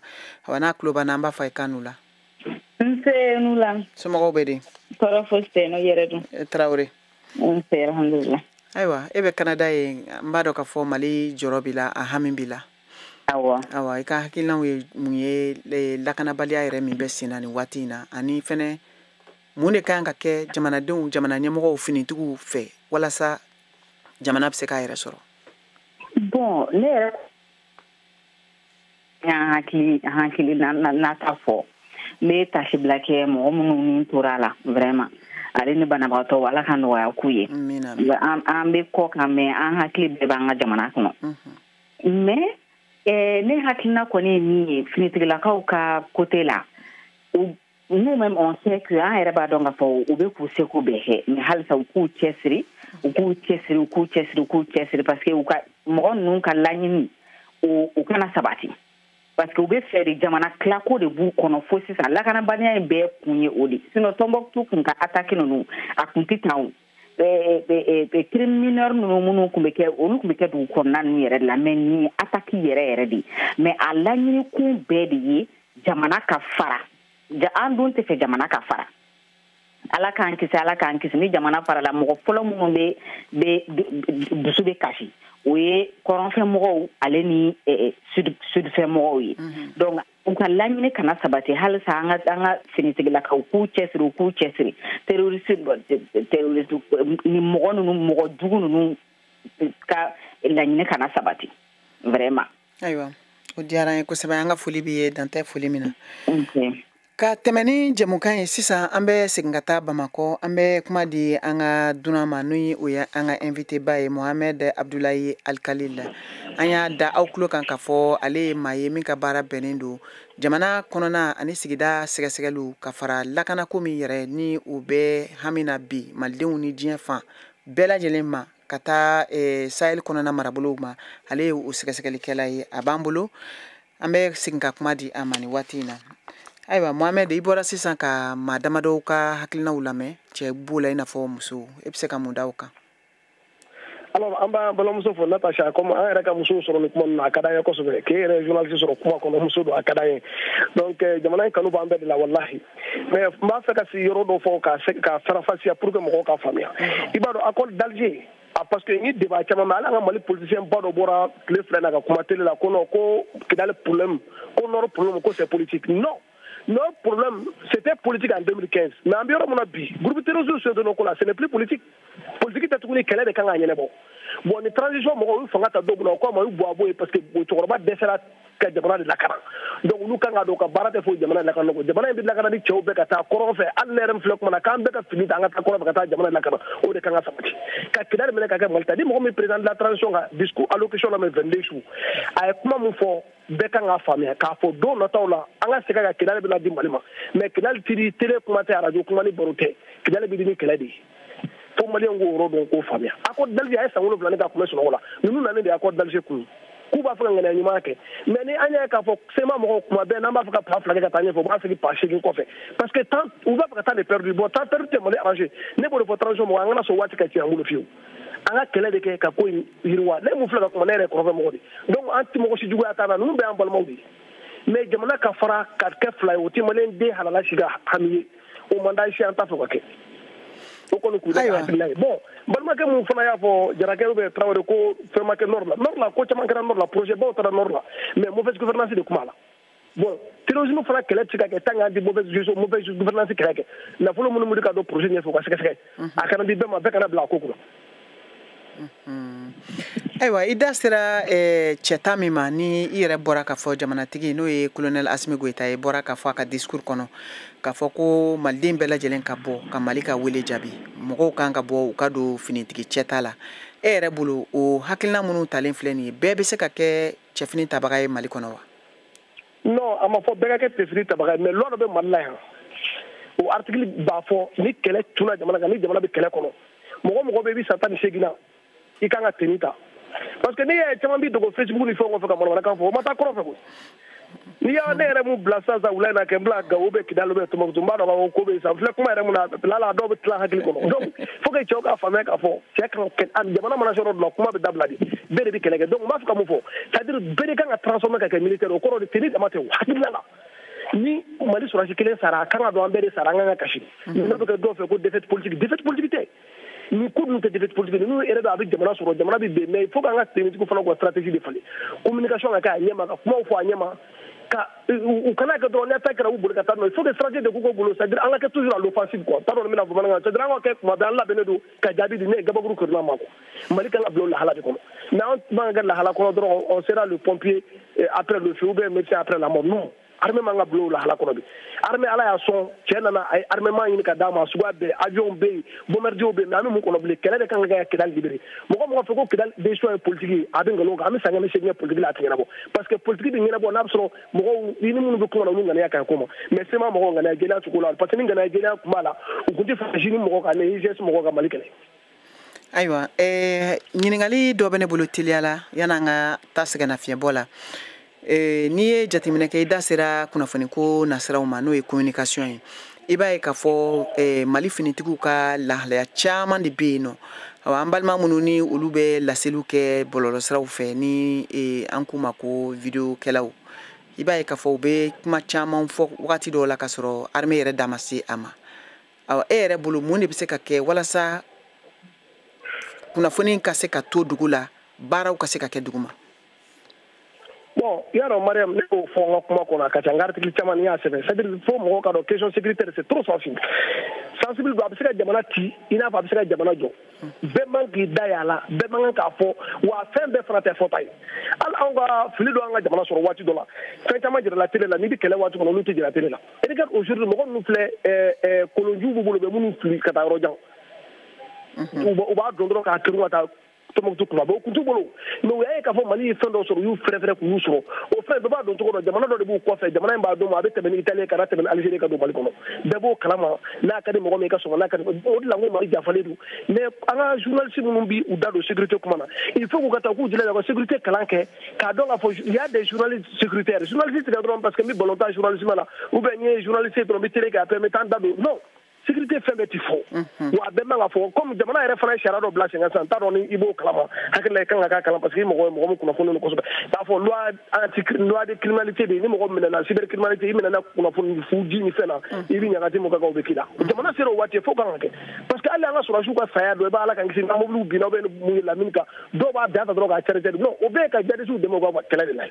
awa n'a tulo b'an na an b'a fɔ a ye k'a n'u la. Nse n'u la. Somɔgɔw bɛ di. Tɔɔrɔ fosi tɛ yen nɔ yɛrɛ dun. Traoré. Nse alhamdulilah. Ayiwa e bɛ Canada ye n b'a dɔn k'a fɔ Mali jɔrɔ b'i la a hami b'i la. Awɔ i ka hakilinaw ye mun ye lakanabaliya yɛrɛ min bɛ sen na nin waati in na ani fɛnɛ mun de kan ka kɛ jamanadenw jamana ɲɛmɔgɔw finitigiw fɛ walasa jamana bɛ se k'a yɛrɛ sɔrɔ. Bon ne yɛrɛ hakili n'a ta fɔ n bɛ tasi bila kɛ mɔgɔ minnu ni tora la vraiment ale ni banabagatɔ ala ka nɔgɔya k'u ye an bɛ kɔ kan mɛ an hakili bɛɛ b'an ka jamana kɔnɔ mais ne hakilina kɔni ye min ye finitigilakaw ka côté la nous même on sait que an yɛrɛ b'a dɔn k'a fɔ u bɛ k'u seko bɛɛ kɛ mais halisa u k'u cɛsiri parce que u ka mɔgɔ ninnu ka laɲini u kana sabati parce que u bɛ fɛ de jamana tilako de b'u kɔnɔ fo sisan lakanabaliya in bɛɛ kun ye o de sinon Tombouctou kun ka attaque ninnu a kun tɛ tan o crime mineur ninnu minnu kun bɛ kɛ olu kun bɛ kɛ dugu kɔnɔna ninnu yɛrɛ de la mais ni attaque yɛrɛ de mais a laɲini kun bɛɛ de ye jamana ka fara an dun tɛ fɛ jamana ka fara ala k'an kisi ni jamana farala mɔgɔ fɔlɔ minnu bɛ dusu bɛ kasi o ye kɔrɔnfɛ mɔgɔw ale ni sudfɛ mɔgɔw ye donc u ka laɲini kana sabati halisa an ka finitigilakaw k'u cɛsiri terroriste ni mɔgɔ ninnu mɔgɔ jugu ninnu ka laɲini kana sabati vraiment. Ayiwa o diyara an ye kosɛbɛ an ka foli b'i ye dan tɛ foli min na. Ka tɛmɛ ni jɛmukan ye sisan an bɛ segin ka taa Bamakɔ an bɛ kuma di an ka dunan ma n'o ye o ye an ka invité ba ye Mohamed Abdoulaye Alkalil an y'a da aw tulo kan k'a fɔ ale ye maa ye min ka baara bɛnnen don jamana kɔnɔna ani sigida sɛgɛsɛgɛliw ka fara lakanako min yɛrɛ ni o bɛ hami na bi malidenw ni diɲɛ fan bɛɛ lajɛlen ma ka taa Sahel kɔnɔna marabolow ma ale ye o sɛgɛsɛgɛlikɛla ye a b'an bolo an bɛ segin ka kuma di a ma ni waati in na. ayiwa Mohamed i bɔra sisan ka maa damadɔw ka hakilinaw lamɛn cɛ b'o la i n'a fɔ muso e bɛ se ka mun da o kan alors an b'a balimamuso fo Natacha comme an yɛrɛ ka muso sɔrɔ ni kuma ninnu a ka d'an ye kosɛbɛ k'e yɛrɛ journaliste sɔrɔ kuma kɔnɔ muso don a ka d'an ye donc jamana in kanu b'an bɛɛ de la wallahi mais n b'a fɛ ka si yɔrɔ dɔ fɔ ka farafasiya pour que mɔgɔw ka faamuya i b'a dɔn accord d'Alger parce que ni débat caman mɛ hali an ka Mali politicien ba dɔ bɔra tile fila in na ka kuma télé la ko non ko Kidali problème ko Nord problème ko c'est politique non. Notre problème, c'était politique en 2015. Mais en bilan, on a dit, groupe terroriste sur de nos collègues, ce n'est plus politique. Politique est tout le monde qui a gagné. Bon, les transitions, on va faire des choses, on va boire parce que tu vas pas décider que jamana de la cara. Donc nous quand on a barré faut jamana de la cara. Jamana de la cara dit tchao beka ta koron fait alnerem flok mana kan beka fini ta ngata koron beka ta jamana de la cara. O de kan sabati. Ka kidal mena ka malta di mo me président de la transition discours allocation la me 22 jours. Ay kuma mo fo beka nga famia ka fo do na tawla anga seka ka kidal bela di malima. Mais kidal tiri télé kuma ta radio kuma ni borote. Kidal bi ni keladi. Fo mali ngo ro don ko famia. Accord d'Alger ay sango plan ka kuma sono wala. Nous nane de accord d'Alger ku. Kuba fanga ngana nyuma ke mais ni anya ka fo sema mo kuma be na ba faka pa flaga ka tanye fo ba fiki pa shiki ko fe parce que tant on va pas tant perdu bon tant perdu te mo arranger ne bo fo transition mo ngana so wati ka ti angulo fiu anga kele de ke ka ko yirwa ne mu flaga ko ne re ko fe mo di donc anti mo ko si jugo ata na nu be an bal mawdi mais jamana ka fara ka ke fly o ti mo len de halala shiga hamiye o manda shi an ta fo ke bon balma ke mun fana y'a fɔ Jarakɛ bɛ Traoré ko fɛn kɛ Nord la ko caman kɛra Nord la projet baw taara Nord la mais mauvaise gouvernance de kuma la bon terrorisme fana kɛlɛ tɛ se ka kɛ tant que an tɛ mauvaise gouvernance kɛlɛ kɛ nafolo minnu bɛ ka don projet ɲɛfɛ ka sɛgɛsɛgɛ a kana di bɛɛ ma bɛɛ kana bila a ko kunna. ayiwa i da sera cɛta min ma ni i yɛrɛ bɔra ka fɔ jamanatigi n'o ye colonel Asimi Goita ye bɔra ka fɔ a ka discours kɔnɔ k'a fɔ ko maliden bɛɛ lajɛlen ka bɔ ka Mali ka wele jaabi mɔgɔw kan ka bɔ u ka don finitigi cɛta la e yɛrɛ bolo o hakilina minnu talen filɛ nin ye bɛɛ bɛ se ka kɛ cɛfini tabaga ye Mali kɔnɔ wa non a ma fɔ bɛɛ ka kɛ cɛfini tabaga ye mais loi dɔ bɛ Mali la yan o article b'a fɔ ni kɛlɛ tunna jamana kan ni jamana bɛ kɛlɛ kɔnɔ mɔgɔ bɛ i bɛ san 18 na i kan ka tenue ta parce que ni ye caman bi dogo Facebook ni fɛnw fɛ ka manamanakan fɔ o ma taa kɔrɔ fɛ koyi ni y'a ne yɛrɛ mun bila sisan wula in na kɛ n bila Gawo bɛ Kidali bɛ Tombouctou n b'a dɔn k'a fɔ ko bɛ yen sisan filɛ kuma yɛrɛ mun na la dɔw bɛ tila hakili kɔnɔ donc faut que cɛw k'a faamuya k'a fɔ cɛ kan jamana mana se yɔrɔ dɔ la kuma bɛ dabila de bɛɛ de bɛ kɛlɛ kɛ donc n b'a fɛ ka mun fɔ c'est à dire bɛɛ de kan ka transformer ka kɛ militaire o kɔrɔ de tenue dama tɛ hakilina la ni Mali sɔrɔsi kelen sara a kan ka dɔn an bɛɛ de sara an kan ka kasi ne bɛ kɛ dɔw fɛ ko défaite politique tɛ ni ko dun tɛ défaite politique n'u yɛrɛ dɔn a bɛ jamana sɔrɔ jamana bɛ bɛn mais il faut que an ka tenue fana ka stratégie de falen communication ka kɛ a ɲɛma ka kumaw fɔ a ɲɛma ka u kana kɛ dɔrɔn n'attaque kɛra u bolo ka taa n'o il faut que stratégie de k'u bolo c'est à dire an ka kɛ toujours à l'offensive quoi t'a dɔn n bɛna fɔ bamanankan c'est à dire an ka kɛ kuma bɛɛ an labɛnnen don ka jaabi di ne ye gabakuru kɛrɛla ma quoi Mali kan ka bila o lahala de kɔnɔ mais an b'an ka lahala kɔnɔ dɔrɔn on sera le pompier après le feu ou bien médecin après la mort non armée man ka bila o lahala kɔnɔ bi armée ala y'a sɔn cɛ nana a ye armement ɲini ka d'a ma suguya bɛɛ avion bɛ yen bombardier bɛ yen mais an bɛ mun kɔnɔ bilen kɛlɛ de kan ka kɛ Kidali libéré mɔgɔ fɛ ko Kidali décision ye politique ye a bɛ nkalon kan an bɛ san kɛmɛ seegin kɛ politique la a tɛ ɲɛnabɔ parce que politique bɛ ɲɛnabɔ n'a bɛ sɔrɔ mɔgɔw ni minnu bɛ kuma na olu ŋaniya ka ɲi ko ma mais sema mɔgɔw ŋaniya jɛlenya cogo la parce que ni ŋaniya jɛlenya kun b'a la u tun tɛ fasi ni mɔgɔ kan ni IGS mɔgɔw ka Mali kɛlɛ. ayiwa ɲininkali dɔ bɛ ne bolo teliya la yan'an ka taa sɛgɛnnafiɲɛbɔ la n'i ye jateminɛ kɛ i da sera kunnafoni ko nasiraw ma n'o ye communication ye i b'a ye k'a fɔ Mali finitigiw ka lahalaya caman de bɛ yen nɔ an balima minnu ni olu bɛ laseliw kɛ bɔlɔlɔsiraw fɛ ni an k'u ma ko video kɛlaw i b'a ye k'a fɔ u bɛ kuma caman fɔ wagati dɔw la k'a sɔrɔ armée yɛrɛ da ma se a ma e yɛrɛ bolo mun de bɛ se ka kɛ walasa kunnafoni ka se ka to dugu la baaraw ka se ka kɛ dugu ma. Bon, il y a un mariage, il faut qu'on a un article qui a c'est-à-dire qu'il faut que la question sécuritaire, c'est trop sensible. Sensible, il y a des gens qui n'ont pas de gens. Bɛɛ qui d'ailleurs là, bɛɛ k'a fɔ wa fɛn bɛɛ fana tɛ fɔta ye. Hali anw ka fili dɔ an ka jamana sɔrɔ waati dɔ la, fɛn caman jira la télé la, n'i bɛ kɛlɛ waati kɔnɔ olu tɛ jira télé la. Et regarde aujourd'hui mɔgɔ minnu filɛ kolonjuw b'u bolo bɛ minnu fili ka taa yɔrɔ jan. U b'a dɔn dɔrɔn k'a kiri ka taa Tombouctou kuma bo kuntu bolo mais o y'a ka fɔ Mali ye fɛn dɔ sɔrɔ u y'u fɛrɛfɛrɛ k'u sɔrɔ o fɛn bɛɛ b'a dɔn cogo dɔ jamana dɔ de b'u kɔfɛ jamana in b'a dɔn a bɛ tɛmɛ ni Italie ka tɛmɛ Algérie ka don Mali kɔnɔ bɛɛ b'o kalama n'a ka di mɔgɔ min ka sɔrɔ n'a ka di o de la ko Mali jafalen don mais an ka journaliste minnu bi u da don sécurité kuma na il faut k'u ka taa k'u jilaja ka sécurité kalan kɛ k'a dɔn k'a fɔ il y a des journalistes sécuritaires journaliste tɛ dɔrɔn parce que n bɛ ballon tan journalisme la ou bien n ye journaliste dɔrɔn n bɛ télé kɛ après n bɛ taa n da don non sécurité fɛn bɛɛ ti fɔ wa a bɛɛ man ka fɔ comme jamana yɛrɛ fana ye sariya dɔ bila sen kan sisan n t'a dɔn ni i b'o kalama hakili la i kan ka k'a kalan parce que i mɔgɔ min kunnafoni don kosɛbɛ k'a fɔ loi de criminalité de ni mɔgɔ minɛna cybercriminalité i minɛna kunnafoni fuji ni fɛn na i bɛ ɲagati mun ka kan o bɛ k'i la jamana sera o waati fo kan ka kɛ parce que hali an ka sɔrɔdasiw ka saya dɔ i b'a ala ka kisi n'an mobiliw binna ou bien mun ye lamini kan dɔw b'a bɛn ta dɔrɔn k'a cɛrɛ non o bɛɛ ye ka jadisiw dɛmɛ u ka kɛlɛ de la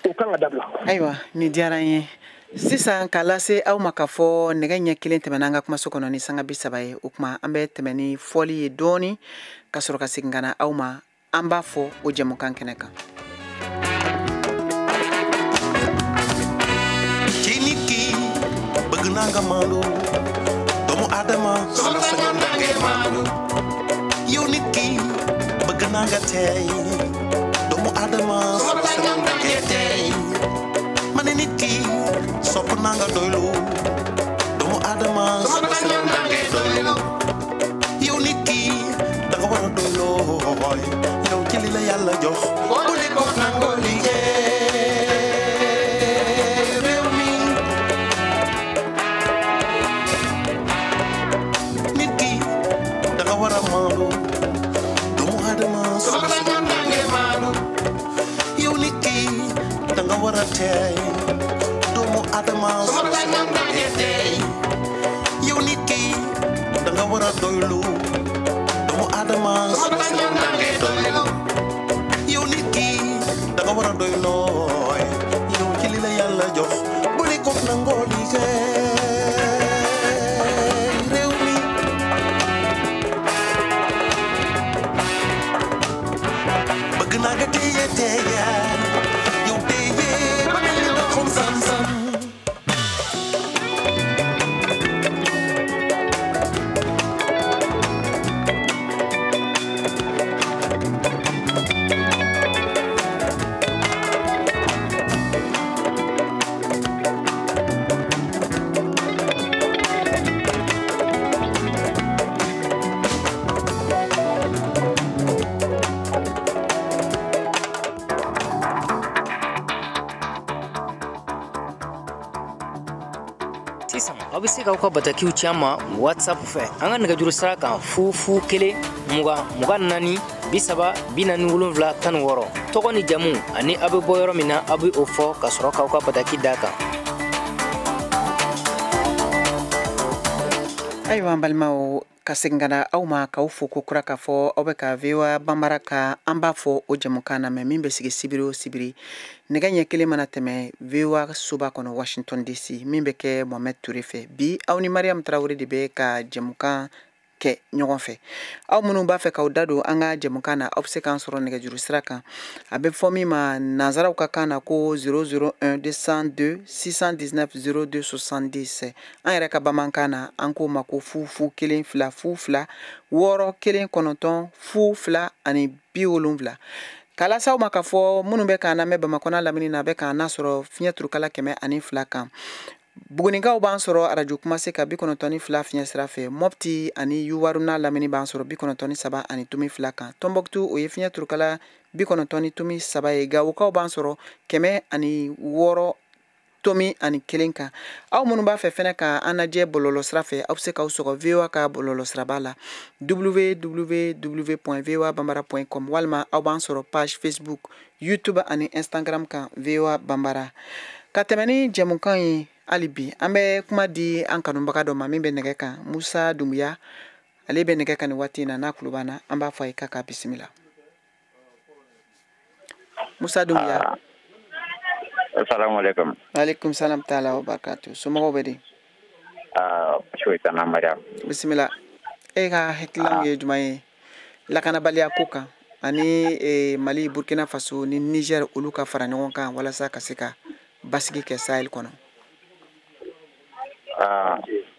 o kan ka dabila ayiwa ni diyara n ye sisan k'a lase aw ma k'a fɔ nɛgɛ ɲɛ kelen tɛmɛna an ka kumaso kɔnɔ ni sanga 30 ye o kuma an bɛ tɛmɛ ni fɔli ye dɔɔni ka sɔrɔ ka segin ka na aw ma an b'a fɔ o jɛmukan kɛnɛ kan Ciniki bëgg naa nga maandu doomu aadama sala sañoon da ngay maandu yow nit ki bëgg naa nga teey doomu aadama sala sañoon da ngay teey ma ne nit ki sopp naa nga doylu doomu aadama sala sañoon da ngay doylu yow nit ki da nga war a doyloo yow ci li la yàlla jox bu ne ko nangoo liggéey Tay doomu adama yow nit ki da nga war a doylu doomu adama yow nit ki da nga war a doyloo yow ci li la yàlla jox bu ne ko nangoo liggéey réew mi bëgg naa nga téye téye aw bɛ se k'aw ka batakiw ci an ma whatsapp fɛ an ka nɛgɛjuru sira kan 0 20 24 40 46 tɔgɔ ni jamu ani aw bɛ bɔ yɔrɔ min na aw bɛ o fɔ ka sɔrɔ k'aw ka bataki d'a kan ayiwa an balimaw ka segin ka na aw ma k'aw fo ko kura k'a fɔ aw bɛ ka VOA Bambara ka an b'a fɔ o jɛmukan na mɛ min bɛ sigi sibiri o sibiri nɛgɛ ɲɛ kelen mana tɛmɛ VOA soba kɔnɔ Washington DC min bɛ kɛ Mohamed Ture fɛ bi aw ni Mariam Tarawele de bɛ ka jɛmukan kɛ ɲɔgɔn fɛ aw minnu b'a fɛ k'aw da don an ka jɛmukan na aw bɛ se k'an sɔrɔ nɛgɛjuru sira kan a bɛ fɔ min ma nanzaraw ka kan na ko 001 202 619 02 70 an yɛrɛ ka bamanankan na an k'o ma ko fu 1 2 fu 2 6 1 9 fu 2 ani 70 kala saw ma ka fɔ minnu bɛ k'an lamɛn Bamakɔ lamini na bɛ k'an sɔrɔ fiɲɛ turukala 102 kan Bugunikaw b'an sɔrɔ arajo kumase ka 92 fiɲɛ sira fɛ Mopti ani Yuwaru n'a lamini b'an sɔrɔ 93 ani tumi 2 kan Tombouctou o ye fiɲɛ turukala 93 ye Gawukaw b'an sɔrɔ 106 tomi ani 1 kan aw minnu b'a fɛ fɛnɛ ka an lajɛ bɔlɔlɔ sira fɛ aw bɛ se k'aw sɔgɔ VOA ka bɔlɔlɔ siraba la www.voabambara.com walima aw b'an sɔrɔ page Facebook YouTube ani Instagram kan VOA Bambara ka tɛmɛ ni jɛmukan ye hali bi an bɛ kuma di an kanubaga dɔ ma min bɛ nɛgɛ kan Musa Dumbuya ale bɛ nɛgɛ kan ni waati in na n'a tulo b'an na an b'a fɔ a ye k'a bisimila Musa Dumbuya Assalamu alaikum. Alaikum salam ta'ala wa barakatuh. Somɔgɔw bɛ di? Foyi t'an Mariam. Bisimila. E ka hakililaw ye jumɛn ye lakanabaliya ko kan ani Mali, Burkina Faso ni Niger olu ka fara ɲɔgɔn kan walasa ka se ka basigi kɛ Sahel kɔnɔ?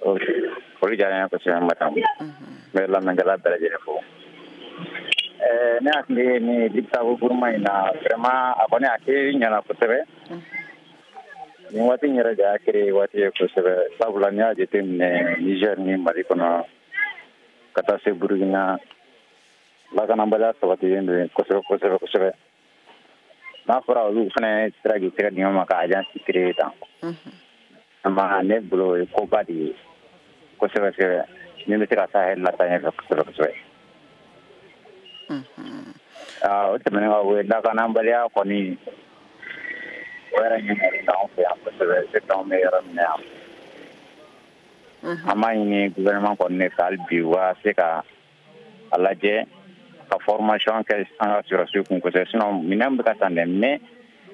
Olu diyara n ye kosɛbɛ madame. N bɛ lamɛnnikɛla bɛɛ lajɛlen fo. ne hakili ni diptabu burma ina vraiment abone ake nyana kosebe ni wati nyere ga ake wati kosebe sabula ni aje temne Niger ni Mali kono kata se Burkina la kana mbala sabati yende kosebe na fara lu fane stragi trade ni ma ka agence secreta ama ne blo ko badi kosebe ni me tira sa la tanya kosebe utamani wawe daga nambalia koni wera nyingari na ofe hapo se tome yaramna ama ini gouvernement koni kalbi wa seka alaje ka formation ke anga sur su kun ko sinon minam ka sande me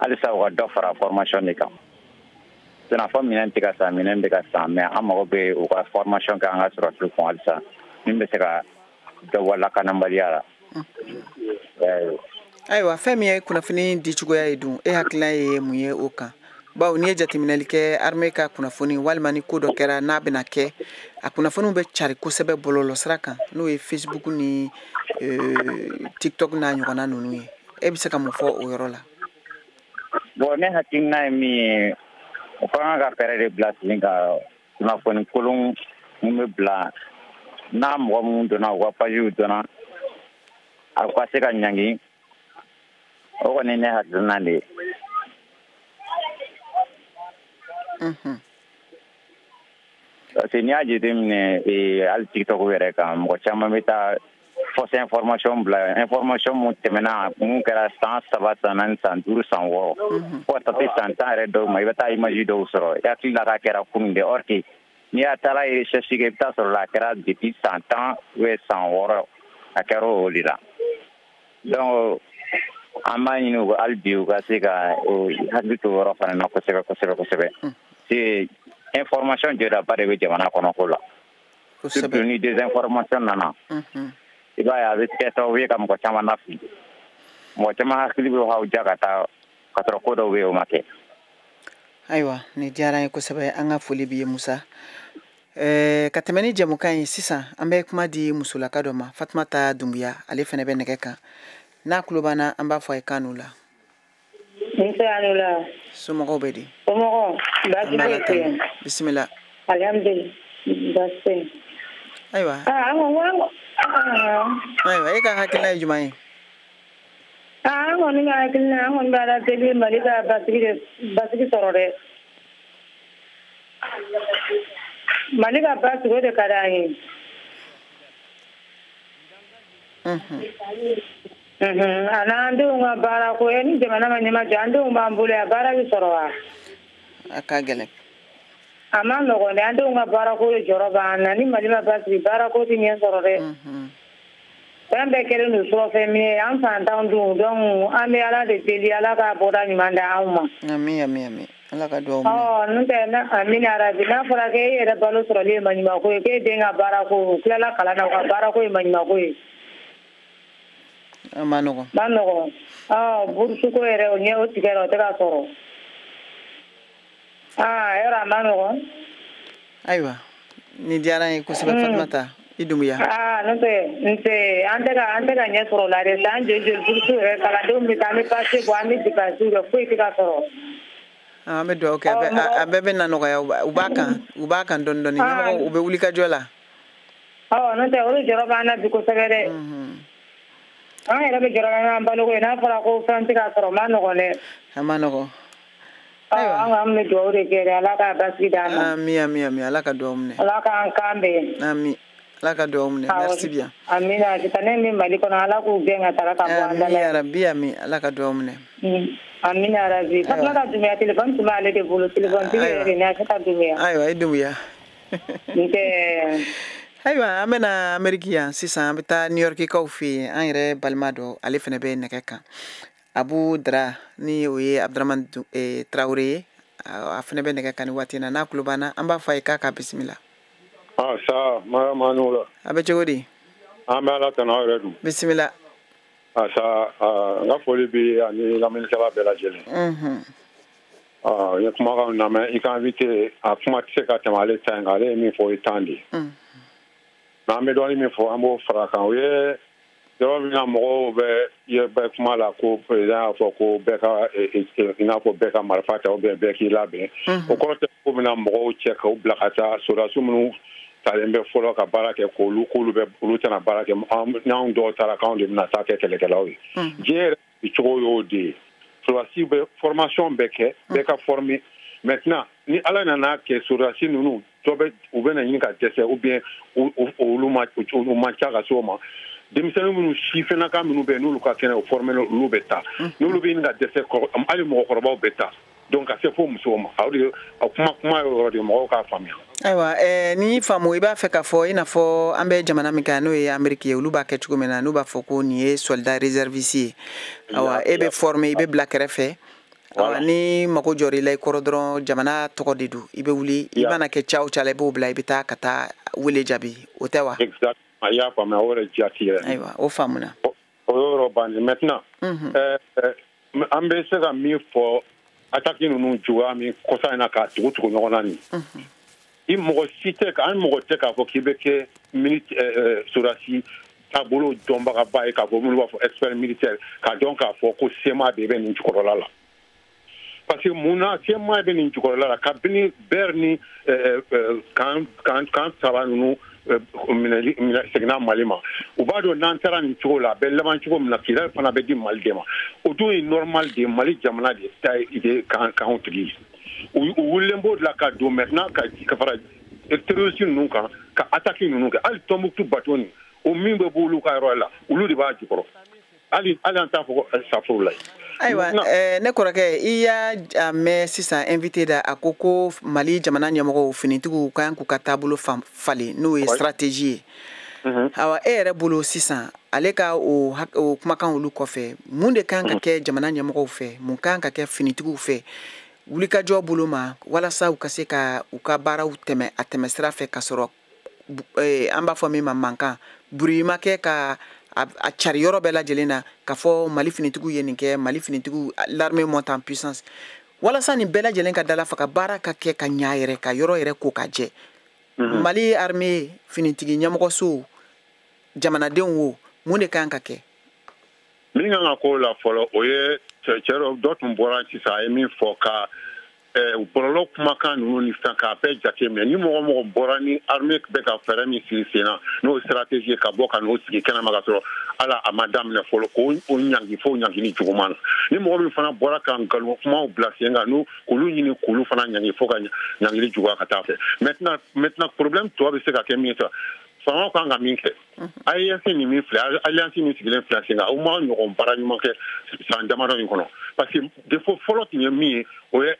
alisa wa dofra formation ni ka sina fo minam tika sa minam de ka sa me ama be o ka formation ka anga sur su kun alisa nimbe seka do wala ka nambalia aiwa fɛn min ye kunnafoni di cogoya ye dun e hakilina ye mun ye o kan bawo n'i ye jateminɛli kɛ armée ka kunnafoni walima ni ko dɔ kɛra n'a bɛna kɛ a kunnafoniw bɛ cari kosɛbɛ bɔlɔlɔsira kan n'o ye Facebook ni TikTok n'a ɲɔgɔnna ninnu ye e bɛ se ka mun fɔ o yɔrɔ la bon ne hakilina ye min ye o ka kan ka fɛɛrɛ de bila sen ka kunnafoni kolon mun bɛ bila n'a mɔgɔ mun donna u ka pajiw donna a ka se ka ɲangi o kɔni ne hakilina de ye parce que n'i y'a jateminɛ hali TikTok yɛrɛ kan mɔgɔ caman bɛ taa fausse information bila information mun tɛmɛna mun kɛra san 3 san 4 san 5 san 6 fo ka taa se san 10 yɛrɛ dɔw ma i bɛ taa image dɔw sɔrɔ i hakili la k'a kɛra kunun de or que n'i y'a taara recherche kɛ i bɛ taa sɔrɔ la a kɛra depuis san 10 ou san 6 a kɛra o de la donc an b'a ɲini u hali bi u ka se ka hakili to yɔrɔ fana na kosɛbɛ c'est information jɔdaba de bɛ jamana kɔnɔ ko la surtout ni désinformation nana i b'a ye a bɛ kɛ sababu ye ka mɔgɔ caman nafili mɔgɔ caman hakili bɛ hawuja ka taa ka sɔrɔ ko dɔw bɛ yen o ma kɛ ayiwa ni diyara n ye kosɛbɛ an ka foli b'i ye Musa ka tɛmɛ ni jɛmukan ye sisan an bɛ kuma di musolaka dɔ ma Fatumata Dunbuya ale fana bɛ nɛgɛ kan n'a kulo banna an b'a fɔ a ye kan n'u la somɔgɔw bɛ di baasi foyi tɛ yen bisimila alhamdulilayi baasi tɛ yen ayiwa ayiwa e ka hakilina ye jumɛn ye an kɔni ka hakilina an kɔni b'a la deli Mali ka basigi sɔrɔ dɛ Mali ka basigi o de ka d'an ye an'an denw ka baara ko ni jamana ma ɲɛmajɔ an denw b'an bolo yan baara bɛ sɔrɔ wa a ka gɛlɛn a ma nɔgɔn dɛ an denw ka baara ko de jɔrɔ b'an na ni Mali ma basigi baara ko tɛ ɲɛ sɔrɔ dɛ fɛn bɛɛ kɛlen don surɔfɛn minɛ ye an fantanw dun donc an bɛ Ala de deli Ala ka bɔda ɲuman di an ma ami Ala ka dugawu minɛ n'o tɛ amina rabi n'a fɔra k'e yɛrɛ balo sɔrɔli ye maɲumanko ye k'e den ka baara ko tilala kalan na u ka baara ko ye maɲumanko ye ma nɔgɔn burusu ko yɛrɛ o ɲɛ o tigɛra o tɛ ka sɔrɔ yɔrɔ a ma nɔgɔn ayiwa ni diyara n ye kosɛbɛ Fatumata i Dunbuya n'o tɛ an tɛ ka ɲɛ sɔrɔ o la dɛ san joli burusu yɛrɛ kalandenw bɛ taa an bɛ pase bɔ an bɛ dipasiw kɛ foyi tɛ ka sɔrɔ an bɛ dugawu kɛ a bɛɛ bɛ na nɔgɔya u b'a kan dɔɔni dɔɔni ɲɛmɔgɔ u bɛ wuli ka jɔ la n'o tɛ o de jɔrɔ b'an na bi kosɛbɛ dɛ an yɛrɛ bɛ jɔrɔ n'an baloko ye n'a fɔra ko fɛn tɛ ka sɔrɔ ma nɔgɔn dɛ a ma nɔgɔn an bɛ dugawu de kɛ dɛ Ala ka basigi d'an ma ami Ala ka dugawu minɛ Ala k'an kan bɛn ami Ala ka dugawu minɛ merci bien amina sitanɛ min Mali kɔnɔ Ala k'u gɛn ka taga ka bɔ an da la yarabi ami Ala ka dugawu minɛ amina rabi Fatumata Dunbuya téléphone tun b'ale de bolo téléphone tigi yɛrɛ de ni Aisata Dunbuya ayiwa i Dunbuya nse ayiwa an bɛna Ameriki yan sisan an bɛ taa New York kaw fɛ yen an yɛrɛ balima dɔ ale fana bɛ nɛgɛ kan Abu Dara ni o ye Abdramane Traoré ye a fana bɛ nɛgɛ kan ni waati in na n'a kulo banna an b'a fɔ a ye k'a ka bisimila sa ma n'o la a bɛ cogo di an bɛ Ala tanu aw yɛrɛ dun bisimila sa n ka foli bɛ ani lamɛnnikɛla bɛɛ lajɛlen n ye kumakanw lamɛn i ka invité a kuma tɛ se ka tɛmɛ ale ta in kan ale ye min fɔ o ye temps de ye n'an bɛ dɔɔnin min fɔ an b'o fara a kan o ye yɔrɔ min na mɔgɔw bɛ kuma la ko président y'a fɔ ko bɛɛ ka i n'a fɔ bɛɛ ka marifa ta ubiyɛn bɛɛ k'i labɛn o kɔrɔ tɛ ko bɛna mɔgɔw cɛ k'u bila ka taa sɔrɔdasiw minnu talen bɛ fɔlɔ ka baara kɛ k'olu tɛna baara kɛ n'anw dɔw taara k'anw de bɛna taa kɛ kɛlɛkɛlaw ye diɲɛ yɛrɛ bicogo y'o de ye sɔrɔdasi bɛ formation bɛ kɛ bɛɛ ka former maintenant ni ala nana kɛ sɔrɔdasi ninnu u bɛna ɲini ka dɛsɛ ubiyɛn olu ma ca ka se o ma denmisɛnnin minnu sifinnaka minnu bɛ n'olu ka kɛnɛ o former olu bɛ taa n'olu bɛ ɲini ka dɛsɛ hali mɔgɔkɔrɔbaw bɛ taa donc ka se fo musow ma a kuma yɔrɔ de mɔgɔw k'a faamuya. Ayiwa ni y'i faamu i b'a fɛ k'a fɔ i n'a fɔ an bɛ jamana min kan n'o ye Ameriki ye olu b'a kɛ cogo min na n'u b'a fɔ ko nin ye soldat réserviste ye ayiwa e bɛ former i bɛ bila kɛrɛfɛ ayiwa ni mago jɔra i la i kɔrɔ dɔrɔn jamana tɔgɔ de don i bɛ wuli i mana kɛ ca o ca la i b'o bila i bɛ taa ka taa wele jaabi o tɛ wa. Exact a y'a faamuya o yɛrɛ jaati yɛrɛ. Ayiwa o faamuna. O yɔrɔ bannen maintenant an bɛ se ka min fɔ attaque ninnu cogoya min kɔsa in na k'a tugu ɲɔgɔn na nin i mɔgɔ si tɛ an mɔgɔ tɛ k'a fɔ k'i bɛ kɛ sɔrɔdasi taabolo dɔnbagaba ye k'a fɔ minnu b'a fɔ expert militaire k'a dɔn k'a fɔ ko sema de bɛ nin jukɔrɔla la parce que mun na sema bɛ nin jukɔrɔla la kabini bɛr ni kan saba ninnu seginna Mali ma u b'a dɔn n'an taara nin cogo la a bɛ laban cogo min na kidali fana bɛ di Mali de ma o dun ye normal de Mali jamana de ta ye k'anw tigi u wulilen b'o de la ka don maintenant ka fara terroriste ninnu kan ka attaque ninnu kɛ hali Tombouctou bateau nin o min bɛ bɔ olu ka yɔrɔ la olu de b'a jukɔrɔ hali an t'a fɔ ko safurulayi. Ayiwa ne kɔrɔkɛ i y'a mɛn sisan invité da a ko Mali jamana ɲɛmɔgɔw finitigiw kan k'u ka taabolo falen n'o ye stratégie ye ayiwa e yɛrɛ bolo sisan ale ka o kumakan olu kɔfɛ mun de kan ka kɛ jamana ɲɛmɔgɔw fɛ mun kan ka kɛ finitigiw fɛ wulikajɔ bolo ma walasa u ka se ka u ka baaraw tɛmɛ a tɛmɛ sira fɛ ka sɔrɔ an b'a fɔ min ma mankan bruit ma kɛ ka a cari yɔrɔ bɛɛ lajɛlen na ka fɔ Mali finitigiw ye nin kɛ Mali finitigiw l'armée monte en puissance walasa nin bɛɛ lajɛlen ka dala faga baara ka kɛ ka ɲa yɛrɛ ka yɔrɔ yɛrɛ ko ka jɛ Mali armée finitigi ɲɛmɔgɔso jamanadenw wo mun de kan ka kɛ min kan ka k'o la fɔlɔ o ye cɛ dɔ tun bɔra sisan a ye min fɔ ka bɔlɔlɔ kumakan ninnu ni fɛn k'a bɛɛ jateminɛ ni mɔgɔ bɔra ni armée bɛ ka fɛɛrɛ min sigi sen na n'o ye stratégie ye ka bɔ ka n'o sigi kɛnɛma ka sɔrɔ ala a ma daminɛ fɔlɔ k'o ɲangi fo ɲangini juguman na ni mɔgɔ min fana bɔra ka nkalon kumaw bila sen kan k'olu ɲini k'olu fana ɲangi fo ka ɲangili juguya ka taa fɛ maintenant problème tɔ bɛ se ka kɛ min ye fanga kan ka min kɛ alliance ni min filɛ alliance min sigilen filɛ sen kan aw ma ɲɔgɔn baara ɲuman kɛ san damadɔ in kɔnɔ parce que défaut fɔlɔ tun ye min ye o ye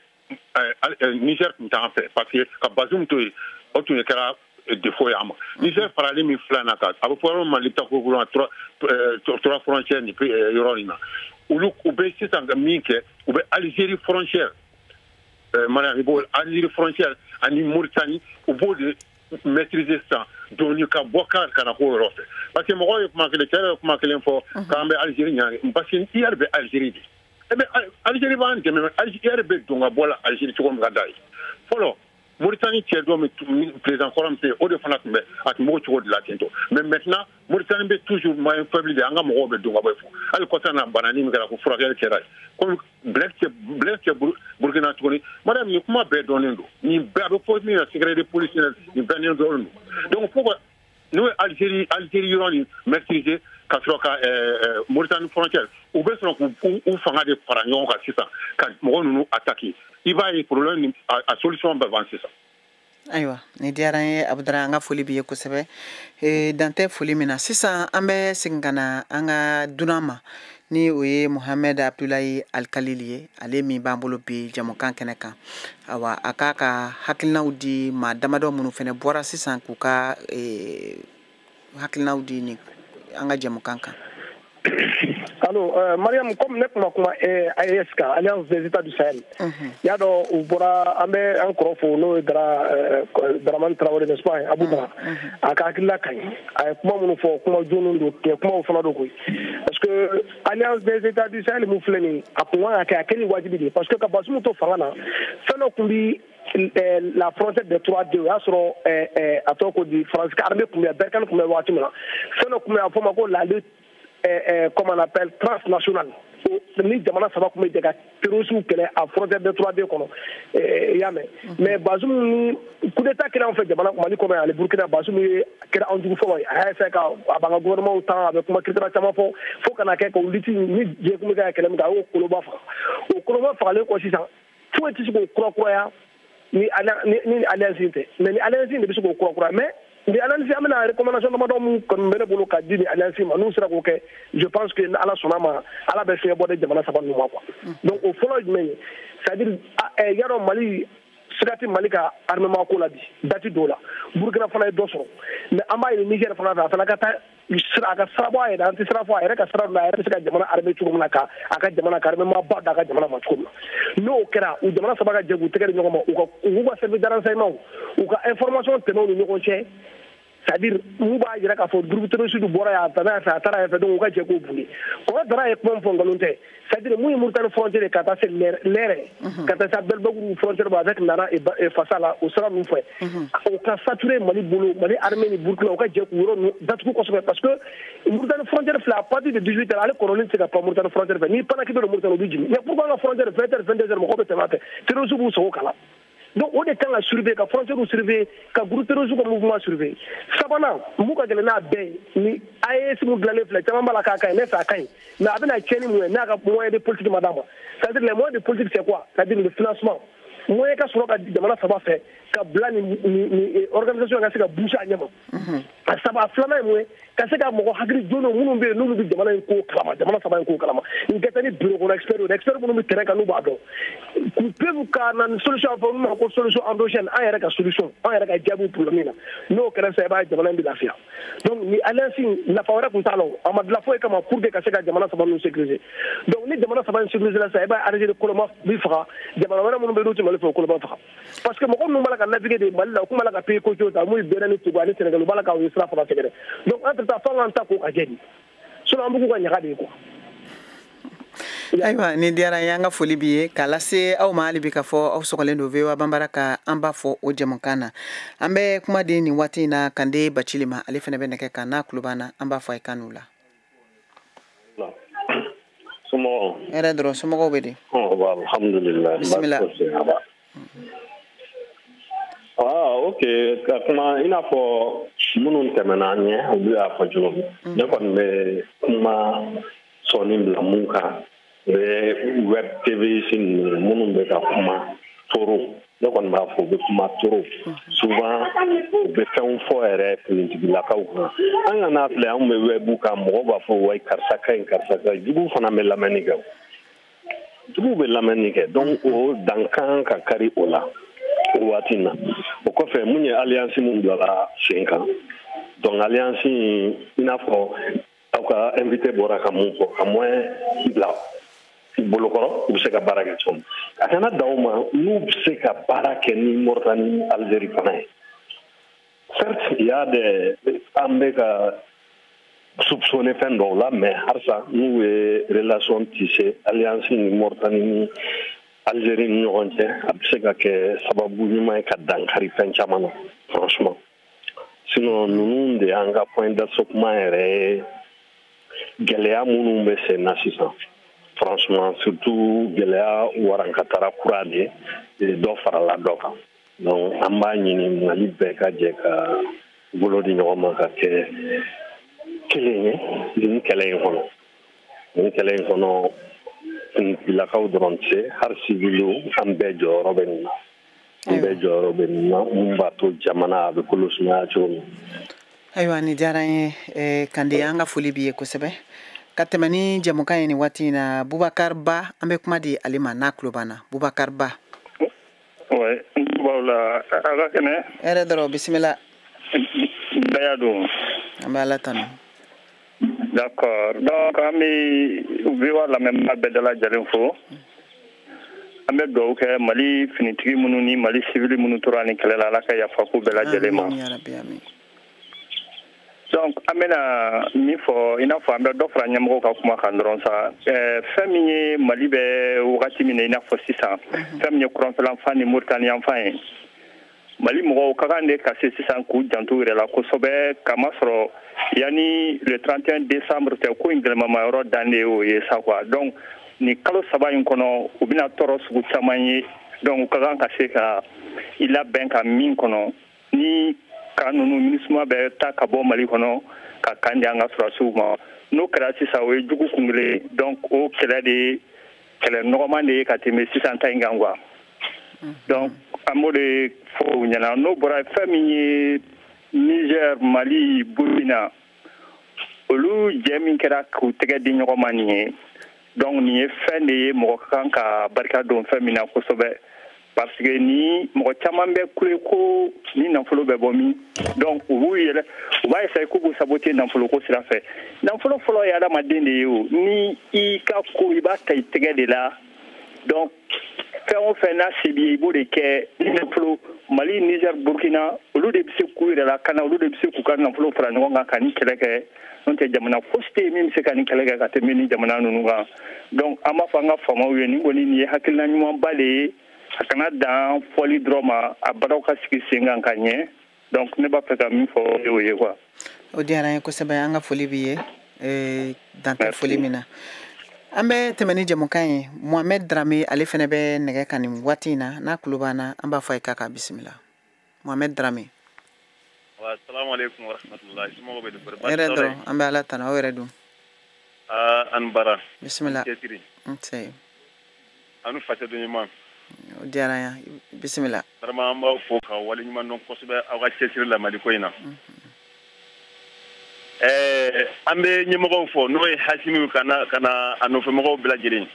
Niger tun t'an fɛ parce que ka Bazoum to yen o tun ye kɛra défaut ye a ma Niger faralen min filɛ na kan a bɛ fɔ yɔrɔ Mali ta ko bolo trois frontières ni yɔrɔ nin na olu u bɛ sisan ka min kɛ u bɛ Algérie frontière Mariam i b'o Algérie frontière ani Mauritanie u b'o de maîtriser sisan doni ka bɔ ka na k'o yɔrɔ fɛ parce que mɔgɔw ye kuma kelen cɛ yɛrɛ ye kuma kelen fɔ k'an bɛ Algérie ɲagami parce que i yɛrɛ bɛ Algérie de Algérie b'an dɛmɛ Algérie bɛ don ka bɔ la Algérie cogo min ka d'a ye fɔlɔ Mauritanie cɛ dɔ min président kɔrɔ min tɛ o de fana tun bɛ a tun b'o cogo de la ten tɔ mais maintenant Mauritanie bɛ toujours moyen faible de an ka mɔgɔw bɛ don ka bɔ yen fɔ hali kɔsa na banani min kɛra ko furakɛli kɛra ye comme Blaise cɛ Burkina tuguni madame nin kuma bɛɛ dɔnnen don nin bɛɛ a bɛ fɔ min na secret de police nin bɛɛ nin dɔnnen don donc fo ka n'o ye Algérie yɔrɔ nin maîtriser ka sɔrɔ ka Mauritanie frontière u bɛ sɔrɔ k'u fanga de fara ɲɔgɔn kan sisan ka mɔgɔ ninnu attaquer i b'a ye problème a solution bɛ ban sisan. Ayiwa ni diyara an ye Abudara an ka foli b'i ye kosɛbɛ dan tɛ foli min na sisan an bɛ segin ka na an ka dunan ma ni o ye Mohamed Abdulaye Alkalili ye ale min b'an bolo bi jamukan kɛnɛ kan awa a k'a ka hakilinaw di maa damadɔ minnu fana bɔra sisan k'u ka hakilinaw di ni an ka jamukan kan. Allo Mariam comme ne kuma AES kan Alliance des États du Sahel y'a dɔn u bɔra an bɛ an kɔrɔ fo n'o ye Dramane Traoré n'est-ce pas Abudara a ka hakilila ka ɲi a ye kuma minnu fɔ kuma jɔnw don kumaw fana don koyi parce que Alliance des États du Sahel min filɛ nin a kun kan ka kɛ a kɛ ni wajibi de ye parce que ka Bazoum to fanga na fɛn dɔ kun bi la frontière des 3D o y'a sɔrɔ a tɔgɔ ko di France armée kun bɛ Berkane kun bɛ waati min na fɛn dɔ kun bɛ a fɔ ma ko la lutte comme on appelle, transnationale. Ni jamana saba kun bɛ jɛ ka terroristes kɛlɛ a frontière de 3D kɔnɔ y'a mɛn mais Bazoum ni coup d'état kɛra an fɛ jamana Mali kɔnɔ yan ale Burkina Bazoum ye kɛra an jugu fɔlɔ ye a y'a essayé ka a b'an ka gouvernement tan a bɛ kuma kiritara caman fɔ fo kana kɛ ka lutte ni diɲɛ kun bɛ kɛ kɛlɛ min kɛ a y'o koloba faga o koloba fagalen kɔ sisan foyi tɛ se k'o kurakuraya ni alliance in tɛ mais ni alliance in de bɛ se k'o kurakuraya mais ni alliance an bɛna recommandation damadɔ min kɔni bɛ ne bolo ka di ni alliance ma n'u sera k'o kɛ je pense que ala sɔnna ma ala bɛ fiɲɛ bɔ de jamana saba ninnu ma quoi donc o fɔlɔ ye jumɛn ye c'est à dire yadɔ Mali sigati Mali ka armement ko la bi date dɔw la Burkina fana ye dɔ sɔrɔ mais an b'a ye Niger fana fɛ a fana ka taa a ka sira bɔ a yɛrɛ an tɛ sira fɔ a yɛrɛ ka sira la a yɛrɛ bɛ se ka jamana armée cogo min na ka a ka jamana ka armement ba da a ka jamana ma cogo min na n'o kɛra u jamana saba ka jɛ k'u tɛgɛ di ɲɔgɔn ma u ka service de renseignement u ka information tɛmɛ u ni ɲɔgɔn cɛ c'est-à-dire mu b'a jira k'a fɔ groupe terroriste bɔra yan a taara fɛ a taara yan fɛ donc u ka jɛ k'o boli kɔrɔ dara ye kuma min fɔ nkalon tɛ c'est-à-dire mun ye Mauritanie frontière ka taa se lɛrɛ ka taa se Belbegou frontière ba avec Nana et Fassa la o sira ninnu fɛ o ka saturé Mali bolo Mali armée ni Burkina u ka jɛ k'u yɔrɔ ninnu datugu kosɛbɛ parce que Mauritanie frontière filɛ à partir de 18 heures ale kɔrɔlen tɛ se ka pan Mauritanie frontière fɛ n'i panna k'i bɛ don Mauritanie u bɛ jigin mais pourquoi an ka frontière 20 heures 22 heures mɔgɔw bɛ tɛmɛ a fɛ terroriste b'u sogo kala donc o de kan ka surveiller ka frontière surveiller ka groupe terroriste ka mouvement surveiller sabanan mu ka gɛlɛn n'a bɛɛ ye ni AES mu dilanlen filɛ caman b'a la k'a ka ɲi ne fɛ a ka ɲi mais a bɛna tiɲɛ ni mun ye n'a ka moyen de politique ma d'a ma c'est-à-dire les moyens de politique c'est quoi c'est-à-dire le financement moyen ka sɔrɔ ka jamana saba fɛ ka bila ni organisation ka se ka bouger a ɲɛma a saba filanan ye mun ye ka se ka mɔgɔ hakili joona minnu bɛ yen n'olu bɛ jamana in ko kalama jamana saba in ko kalama n kɛ tɛ ni bureau kɔnɔ expert minnu bɛ terrain kan n'u b'a dɔn k'u peuvent ka na ni solution fɔ min ma ko solution endogène an yɛrɛ ka solution an yɛrɛ ka jaabi problème na n'o kɛra sisan i b'a ye jamana in bɛ lafiya donc ni alliance nafa wɛrɛ tun t'a la a ma dilan foyi kama pour que ka se ka jamana saba ninnu sécuriser donc ni jamana saba in sécuriser la sisan i b'a ye Algérie koloma bi faga jamana wɛrɛ minnu bɛ yen n'u tɛ Mali fɛ o koloma faga parce que mɔgɔ minnu b'a la ka naviguer de Mali la u kun b'a la ka payer ko cogo ta mun ye Benin ni Togo ani Sénégal u b'a la ka o ye sira fana sɛgɛrɛ donc entre temps f'an k'an ta ko ka jɛ sinon an b'u ka ɲaga de ye quoi. Ayiwa ni diyara y'an ka foli b'i ye k'a lase aw ma hali bi k'a fɔ aw sɔgɔlen don VOA Banbara ka an b'a fɔ o jamukan na an bɛ kuma di nin waati in na Kande Bacili ma ale fana bɛ nɛgɛ kan n'a tulo b'an na an b'a fɔ a ye kan n'u la. Somɔgɔw. Hɛrɛ dɔrɔn somɔgɔw bɛ di. Alhamdulillah. Bisimila. Ok ka kuma i n'a fɔ minnu tɛmɛna an ɲɛ olu y'a fɔ cogo min ne kɔni bɛ kuma sɔnni bila mun kan o ye web TV minnu bɛ ka kuma toro ne kɔni b'a fɔ u bɛ kuma toro souvent u bɛ fɛnw fɔ yɛrɛ finitigilakaw kan an kana filɛ anw bɛ webu kan mɔgɔw b'a fɔ wayi karisa ka ɲi karisa ka ɲi juguw fana bɛ lamɛnni kɛ juguw bɛ lamɛnni kɛ donc o dankan ka kari o la o waati na o kɔfɛ mun ye alliance mun bilala sen kan donc alliance in i n'a fɔ aw ka invité bɔra ka mun fɔ ka moyen bila bolokɔrɔ u bɛ se ka baara kɛ cogo min a kana dan o ma n'u bɛ se ka baara kɛ ni Mauritanie Algérie fana ye certes il y a des an bɛ ka soupçonner fɛn dɔw la mais halisa n'u ye relation tissé alliance ni Mauritanie ni Algérie ni ɲɔgɔn cɛ a bɛ se ka kɛ sababu ɲuman ye ka dankari fɛn caman na franchement sinon ninnu de y'an ka point d'assouplissement yɛrɛ ye gɛlɛya minnu bɛ sen na sisan franchement surtout gɛlɛya warankatara kura de dɔ farala dɔ kan donc an b'a ɲini Mali bɛɛ ka jɛ ka bolo di ɲɔgɔn ma ka kɛ kelen ye nin kɛlɛ in kɔnɔ nin kɛlɛ in kɔnɔ finilakaw dɔrɔn tɛ se hali civiliw an bɛɛ jɔyɔrɔ bɛ nin na an bɛɛ jɔyɔrɔ bɛ nin na mun b'a to jamana a bɛ kolo sumaya cogo min. Ayiwa ni diyara n ye Kande an ka foli b'i ye kosɛbɛ ka tɛmɛ ni jamukan ye nin waati in na Bubakari Ba an bɛ kuma di ale ma n'a tulo b'an na Bubakari Ba. Ouais, n tubabu la a ka kɛnɛ. Hɛrɛ dɔrɔn bisimila. Bɛɛ don. An bɛ Ala tanu. D'accord. Donc an bɛ VOA lamɛnbaga bɛɛ dalajɛlen fo. An bɛ dugawu kɛ Mali finitigi minnu ni Mali civil minnu tora ni kɛlɛ la Ala ka yafa k'u bɛɛ lajɛlen ma. Donc an bɛna min fɔ i n'a fɔ an bɛ dɔ fara ɲɛmɔgɔw ka kuma kan dɔrɔn sa fɛn min ye Mali bɛ wagati min na i n'a fɔ sisan fɛn min ye kuranfɛlanfan ni Mauritanie yanfan ye mali mɔgɔw ka kan de ka se sisan k'u janto yɛrɛ la kosɛbɛ kamasɔrɔ yani le 31 décembre tɛ ko in gɛlɛmama yɔrɔ dan de y'o ye sa quoi donc ni kalo saba in kɔnɔ u bɛna tɔɔrɔ sugu caman ye donc u ka kan ka se ka i labɛn ka min kɔnɔ ni ka ninnu minisuma bɛ ta ka bɔ mali kɔnɔ ka kan di an ka sɔrɔsiw ma n'o kɛra sisan o ye jugu kun kelen donc o kɛlɛ de kɛlɛ nɔgɔman de ye ka tɛmɛ sisan ta in kan quoi donc an b'o de fɔ u ɲɛna n'o bɔra fɛn min ye Niger, Mali, Burkina olu jɛ min kɛra k'u tɛgɛ di ɲɔgɔn ma nin ye donc nin ye fɛn de ye mɔgɔ kan ka barika don fɛn min na kosɛbɛ parce que ni mɔgɔ caman bɛ kule ko ni nafolo bɛ bɔ min donc u b'u yɛrɛ u b'a essayer k'u b'u saboter nafolo ko sira fɛ nafolo fɔlɔ ye adamaden de ye o ni i ka ko i b'a ta i tɛgɛ de la donc fɛn o fɛn n'a se b'i ye i b'o de kɛ ni nafolo Mali, Niger, Burkina olu de bɛ se k'u yɛrɛ lakana olu de bɛ se k'u ka nafolo fara ɲɔgɔn kan ka ni kɛlɛ kɛ n'o tɛ jamana fosi tɛ yen min bɛ se ka ni kɛlɛ kɛ ka tɛmɛ ni jamana ninnu kan donc an b'a fɔ an ka faamaw ye nin kɔni nin ye hakilina ɲumanba de ye a kana dan fɔli dɔrɔn ma a baaraw ka sigi sen kan ka ɲɛ donc ne b'a fɛ ka min fɔ o ye quoi. O diyara an ye kosɛbɛ an ka foli b'i ye dan tɛ foli min na. An bɛ tɛmɛ ni jɛmukan ye Mohamed Drame ale fana bɛ nɛgɛ kan nin waati in na n'a tulo b'an na an b'a fɔ a ye k'a ka bisimila Mohamed Drame. Assalamu alaikum wa rahmatullahi somɔgɔw bɛ di kɔri baasi tɛ yɛrɛ dɔrɔn an bɛ Ala tanu aw yɛrɛ dun. An bara bisimila cɛsiri nse anu fasoden ɲuman o diyara an ye bisimila. vraiment an b'aw fo ka wale ɲuman dɔn kosɛbɛ aw ka cɛsiri la Mali ko in na. An bɛ ɲɛmɔgɔw fɔ n'o ye Hasimi ka na a nɔfɛmɔgɔw bɛɛ lajɛlen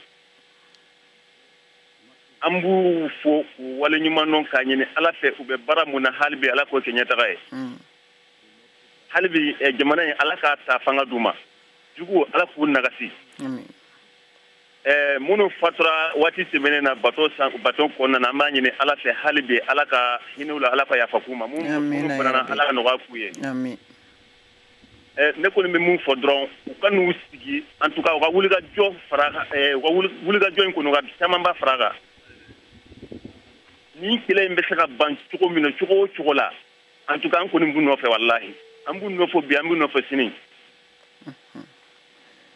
an b'u fo k'u wale ɲuman dɔn k'a ɲini Ala fɛ u bɛ baara mun na hali bi Ala k'o kɛ ɲɛtaga ye hali bi jamana in Ala k'a ta fanga d'u ma jugu Ala k'u nagasi minnu fatura waati tɛmɛnen na bato kɔnɔna na an b'a ɲini Ala fɛ hali bi Ala ka hinɛw la Ala ka yafa k'u ma minnu banana Ala ka nɔgɔya k'u ye. Ne kɔni bɛ mun fɔ dɔrɔn u ka n'u sigi en tout cas u ka wulikajɔ fara u ka wulikajɔ in kɔni u ka camanba fara a kan ni kɛlɛ in bɛ se ka ban cogo min na cogo o cogo la en tout cas an kɔni b'u nɔfɛ walahi an b'u nɔfɛ bi an b'u nɔfɛ sini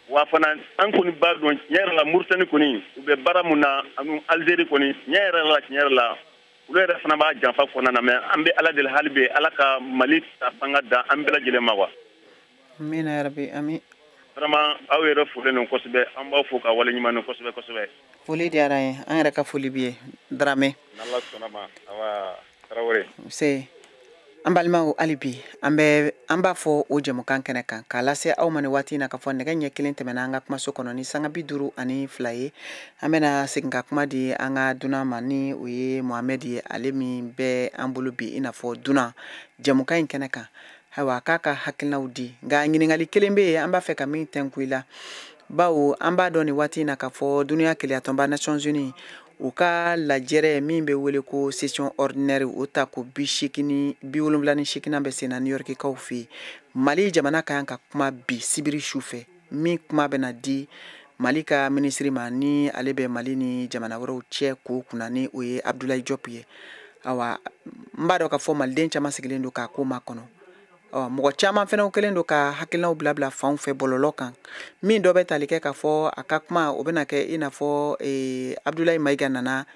wa fana an kɔni b'a dɔn tiɲɛ yɛrɛ la Mauritanie kɔni u bɛ baara mun na ani Algérie kɔni tiɲɛ yɛrɛ la olu yɛrɛ fana b'a janfa kɔnɔna na mais an bɛ Ala deli hali bi Ala ka Mali ta fanga da an bɛɛ lajɛlen ma wa. Amina ya Rabbi amin. Vraiment aw yɛrɛ folen don kosɛbɛ an b'aw fo ka wale ɲuman don kosɛbɛ. Foli diyara an ye an yɛrɛ ka foli b'i ye Drame. N'Ala sɔnna ma awa Tarawele. Se an balimaw hali bi an b'a fɔ o jɛmukan kɛnɛ kan k'a lase aw ma nin waati in na k'a fɔ nɛgɛ ɲɛ kelen tɛmɛna an ka kumaso kɔnɔ ni sanga 52 ye an bɛna segin ka kuma di an ka dunan ma ni o ye Mohamed ye ale min bɛ an bolo bi i n'a fɔ dunan jɛmukan in kɛnɛ kan. Hawa k'a ka hakilinaw di nka ɲininkali kelen bɛ yen an b'a fɛ ka min tɛnku i la bawo an b'a dɔn nin waati in na k'a fɔ duniya keleyatɔnba Nations Unies u ka lajɛrɛ min bɛ wele ko session ordinaire o ta ko 78 bɛ sen na New York kaw fɛ yen Mali jamana ka kan ka kuma bi sibiri su fɛ min kuma bɛna di Mali ka ministre ma ni ale bɛ Mali ni jamana wɛrɛw cɛ k'o kunna ni o ye Abdoulaye Diop ye awa n b'a dɔn k'a fɔ maliden caman sigilen don k'a ko makɔnɔ mɔgɔ caman fɛnɛ kelen don ka hakilinaw bila fanw fɛ bɔlɔlɔ kan min dɔ bɛ tali kɛ k'a fɔ a ka kuma o bɛna kɛ i n'a fɔ Abdoulaye Mayiga nana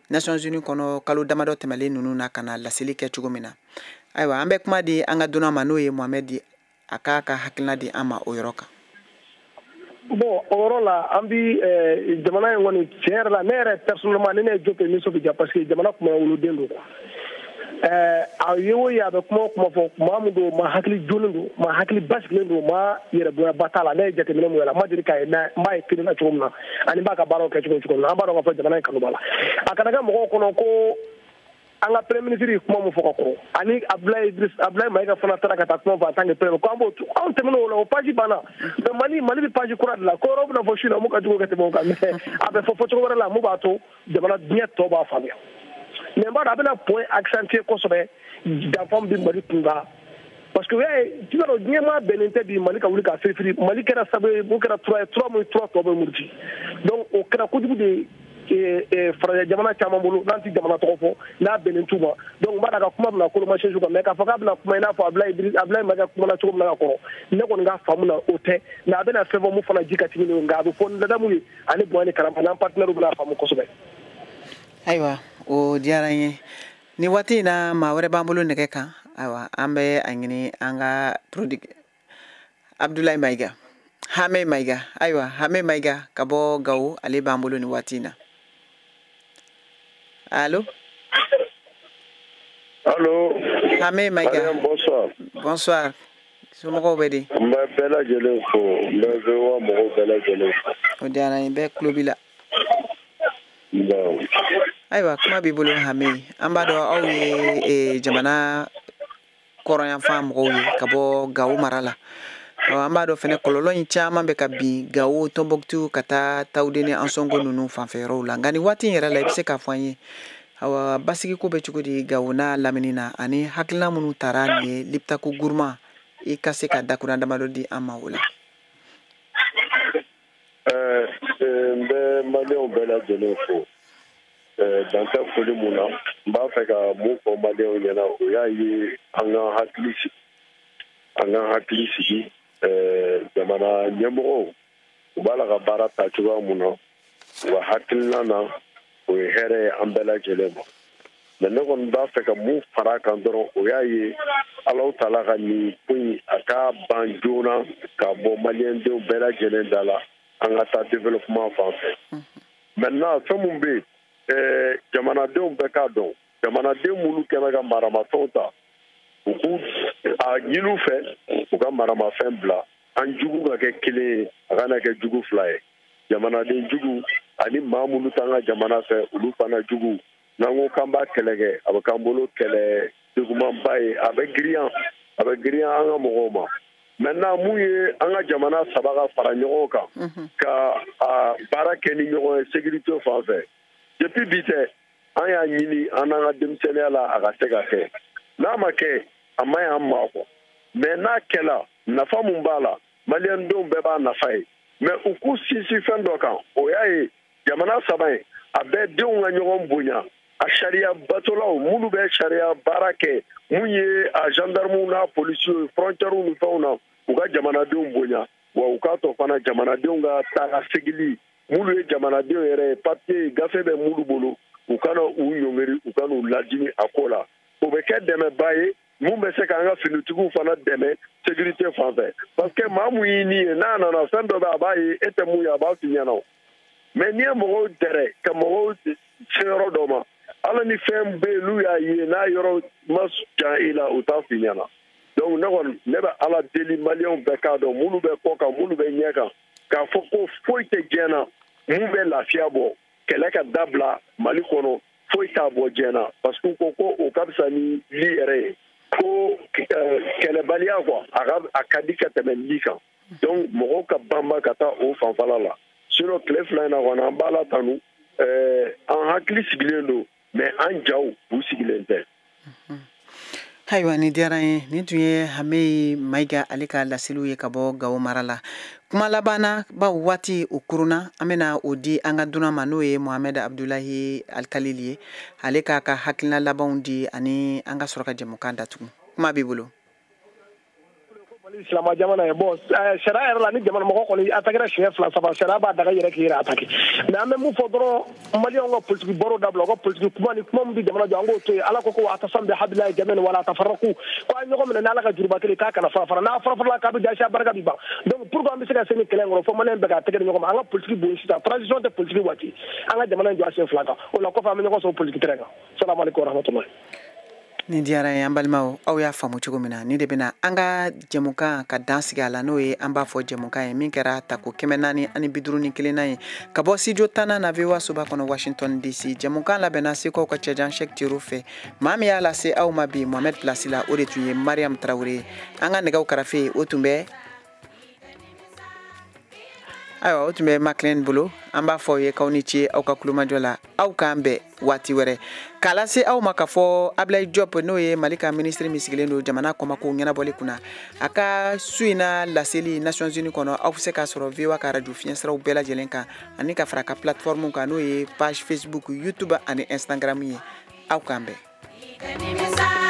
Nations Unies kɔnɔ kalo damadɔ tɛmɛlen ninnu na ka na laseli kɛ cogo min na ayiwa an bɛ kuma di an ka dunan ma n'o ye Mohamed a k'a ka hakilina di an ma o yɔrɔ kan. Bon o yɔrɔ la an bi jamana in kɔni tiɲɛ yɛrɛ la ne yɛrɛ personnellement ne ye Diop ye min sɔrɔ parce que jamana kuma woloden don a ye o ye a bɛ kuma fɔ maa min don maa hakili jolen don maa hakili basigilen don maa yɛrɛ bonya ba t'a la ne ye jateminɛ mun yɛrɛ la n ma deli k'a ye n b'a ye kelen na cogo min na ani b'a ka baaraw kɛ cogo min na an b'a dɔn k'a fɔ jamana in kanu b'a la a kana kɛ mɔgɔw kɔnɔ ko an ka premier ministre ye kuma min fɔ ka kɔrɔ ani Abdoulaye Mayiga fana taara ka taa kuma fɔ en tant que premier ko an tɛmɛna o la o page banna mais Mali bɛ page kura de la ko yɔrɔ bɛna fɔ su la mun ka jugu ka tɛmɛ o kan mais a bɛ fɔ cogo wɛrɛ la mun b'a to jamana diɲɛ tɔ b'a faamuya mais n b'a dɔn a bɛna point accentuer kosɛbɛ danfan bɛ Mali kun kan parce que tu vois diɲɛ maa bɛnnen tɛ bi Mali ka wuli k'a firifiri Mali kɛra sababu ye mun kɛra 3 tɔ bɛ muruti donc o kɛra kojugu de ye farajɛ jamana caman bolo n'an tɛ jamana tɔgɔ fɔ n'a bɛnnen t'u ma donc n b'a ka kuma bɛna kolomasiɲɛ kan mais k'a fɔ k'a bɛna kuma i n'a fɔ Ablaye Mayiga kumana cogo min na ka kɔrɔ ne kɔni ka faamu na o tɛ mais a bɛna fɛn fɔ mun fana ji ka timi nka a bɛ fɔ Ladamu ye ani Buhari Karama n'an partenaire bɛna faamu kosɛbɛ. Ayiwa o diyara n ye ni waati in na maa wɛrɛ b'an bolo nɛgɛ kan ayiwa an bɛ a ɲini an ka Abdoulaye Mayiga Hame Mayiga ayiwa Hame Mayiga ka bɔ Gawo ale b'an bolo ni waati in na. Allô? Allô? Hame Mayiga. Bonsoir. Bonsoir. Somɔgɔw bɛ di? N bɛ bɛɛ lajɛlen fo n bɛ VOA mɔgɔw bɛɛ lajɛlen fo. O diyara n ye bɛɛ tulo b'i la. Ayiwa kuma b'i bolo Hame an b'a dɔn aw ye jamana kɔrɔnyanfan mɔgɔw ye ka bɔ Gawo mara la. An b'a dɔn fɛnɛ kɔlɔlɔ in caman bɛ ka bin Gawo Tombouctou ka taa Tawudeni Ansongo ninnu fanfɛ yɔrɔw la nka ni waati in yɛrɛ la i bɛ se k'a fɔ an ye awa basigi ko bɛ cogo di Gawo n'a lamini na ani hakilina minnu taara nin ye Liptako Gourma i ka se ka dakuran damadɔ di an ma o la. N bɛ maliyɛnw bɛɛ lajɛlen fo dan tɛ foli mun na n b'a fɛ ka mun fɔ maliyɛnw ɲɛna o y'a ye an ka hakili sigi jamana ɲɛmɔgɔw u b'a la ka baara ta cogoya mun na u ka hakilina na o ye hɛrɛ ye an bɛɛ lajɛlen ma mais ne kɔni b'a fɛ ka mun fara kan dɔrɔn o y'a ye Alahu Taala ka nin ko in a ka ban joona ka bɔ maliyɛndenw bɛɛ lajɛlen da la an ka taa développement fan fɛ maintenant fɛn mun bɛ yen jamanadenw bɛɛ k'a dɔn jamanaden minnu kɛmɛ ka maramafɛnw ta u k'u a ɲini u fɛ u ka maramafɛn bila an jugu ka kɛ kelen ye a kana kɛ jugu fila ye jamanaden jugu ani maa minnu t'an ka jamana fɛ olu fana jugu n'an ko k'an b'a kɛlɛ kɛ a bɛ k'an bolo kɛlɛ jugumanba ye a bɛ girinya an ka mɔgɔw ma maintenant mun ye an ka jamana saba ka fara ɲɔgɔn kan ka baara kɛ ni ɲɔgɔn ye sécurité fan fɛ depuis bi tɛ an y'a ɲini an n'an ka denmisɛnniya la a ka se ka kɛ n'a ma kɛ a ma y'an ma kɔ mais n'a kɛla nafa mun b'a la maliyɛndenw bɛɛ b'a nafa ye mais u k'u sinsin fɛn dɔ kan o y'a ye jamana saba in a bɛɛ denw ka ɲɔgɔn bonya a sariya batolaw minnu bɛ sariya baara kɛ mun ye a gendarmew n'a policiers frontières ni fɛnw na u ka jamanadenw bonya wa u k'a tɔ fana jamanadenw ka taa ka segili minnu ye jamanadenw yɛrɛ ye papier gafe bɛ minnu bolo u kana u ɲɔngiri u kana u lajimi a ko la o bɛ kɛ dɛmɛba ye mun bɛ se k'an ka finitigiw fana dɛmɛ sécurité fan fɛ parce que maa mun y'i ni ye n'a nana fɛn dɔ bɛ a b'a ye e tɛ mun ye a b'a f'i ɲɛna mais n'i ye mɔgɔw dɛrɛ ka mɔgɔw se yɔrɔ dɔ ma ala ni fɛn bɛ yen n'u y'a ye n'a yɔrɔ ma jan i la u t'a f'i ɲɛna donc ne kɔni ne bɛ ala deli maliyɛnw bɛɛ k'a dɔn minnu bɛ kɔ kan minnu bɛ ɲɛ kan k'a fɔ ko foyi tɛ diɲɛ na mun bɛ lafiya bɔ kɛlɛ ka dabila mali kɔnɔ foyi t'a bɔ diɲɛ na parce que u ko ko o ka fisa ni li yɛrɛ ye ko kɛlɛbaliya quoi a ka di ka tɛmɛ li kan donc mɔgɔw ka banba ka taa o fanfɛla la sinon tile fila in na kɔni an b'a la tanu an hakili sigilen don mais an jaw u sigilen tɛ. Ayiwa ni diyara n ye nin tun ye Hame Mayiga ale ka laseliw ye ka bɔ Gawo mara la kuma laban na bawo waati o kurunna an bɛna o di an ka dunan ma n'o ye Mohamed Abdulahi Alkalili ye ale k'a ka hakilina labanw di ani an ka sɔrɔ ka jɛmukan datugu kuma b'i bolo. Silama jamana ye bon sariya yɛrɛ la ni jamana mɔgɔ kɔni attaquera siɲɛ fila saba sariya b'a daga yɛrɛ k'i yɛrɛ attaquer mais an bɛ mun fɔ dɔrɔn maliyɛnw ka politique bɔrɔw dabila u ka politique kuma ni kuma min bɛ jamana jɔ an k'o to yen ala ko ko atasan bɛ habilayi jɛmɛ ni wala atafarraku ko a ɲɔgɔn minɛ ni ala ka juruba kelen k'a kana fara fara n'a fara farala k'a bɛ jasiya barika bi ban donc pourquoi an bɛ se ka se ni kɛlɛ in kɔrɔ fo maliyɛn bɛɛ k'a tɛgɛ di ɲɔgɔn ma an ka politique bon sisan transition tɛ politique waati an ka jamana in jɔ a sen fila kan o la kɔfɛ an bɛ ɲɔgɔn sɔrɔ politique terrain kan salamu aleykum warahmatullahi. Ni diyara ye an balimaw aw y'a faamu cogo min na ni de bɛna an ka jɛmukan ka dan sigi a la n'o ye an b'a fɔ jɛmukan ye min kɛra tako 450 ani 51 na ye ka bɔ studio 10 na VOA soba kɔnɔ Washington DC jɛmukan labɛnna Sekaw ka cɛjan Cheikh Tiro fɛ maa min y'a lase aw ma bi Mohamed place la o de tun ye Mariam Traoré an ka nɛgɛw karafe o tun bɛ Maclean bolo an b'a fɔ ye kaw ni ce aw ka kulumajɔ la aw k'an bɛn waati wɛrɛ k'a lase aw ma k'a fɔ Ablaye Diop n'o ye Mali ka ministre min sigilen don jamana kɔmako ɲɛnabɔli kunna a ka su in na laseli Nations Unies kɔnɔ aw bɛ se k'a sɔrɔ VOA ka radio fiɲɛsiraw bɛɛ lajɛlen kan ani ka fara ka plateforme kan n'o ye page Facebook YouTube ani Instagram ye aw k'an bɛn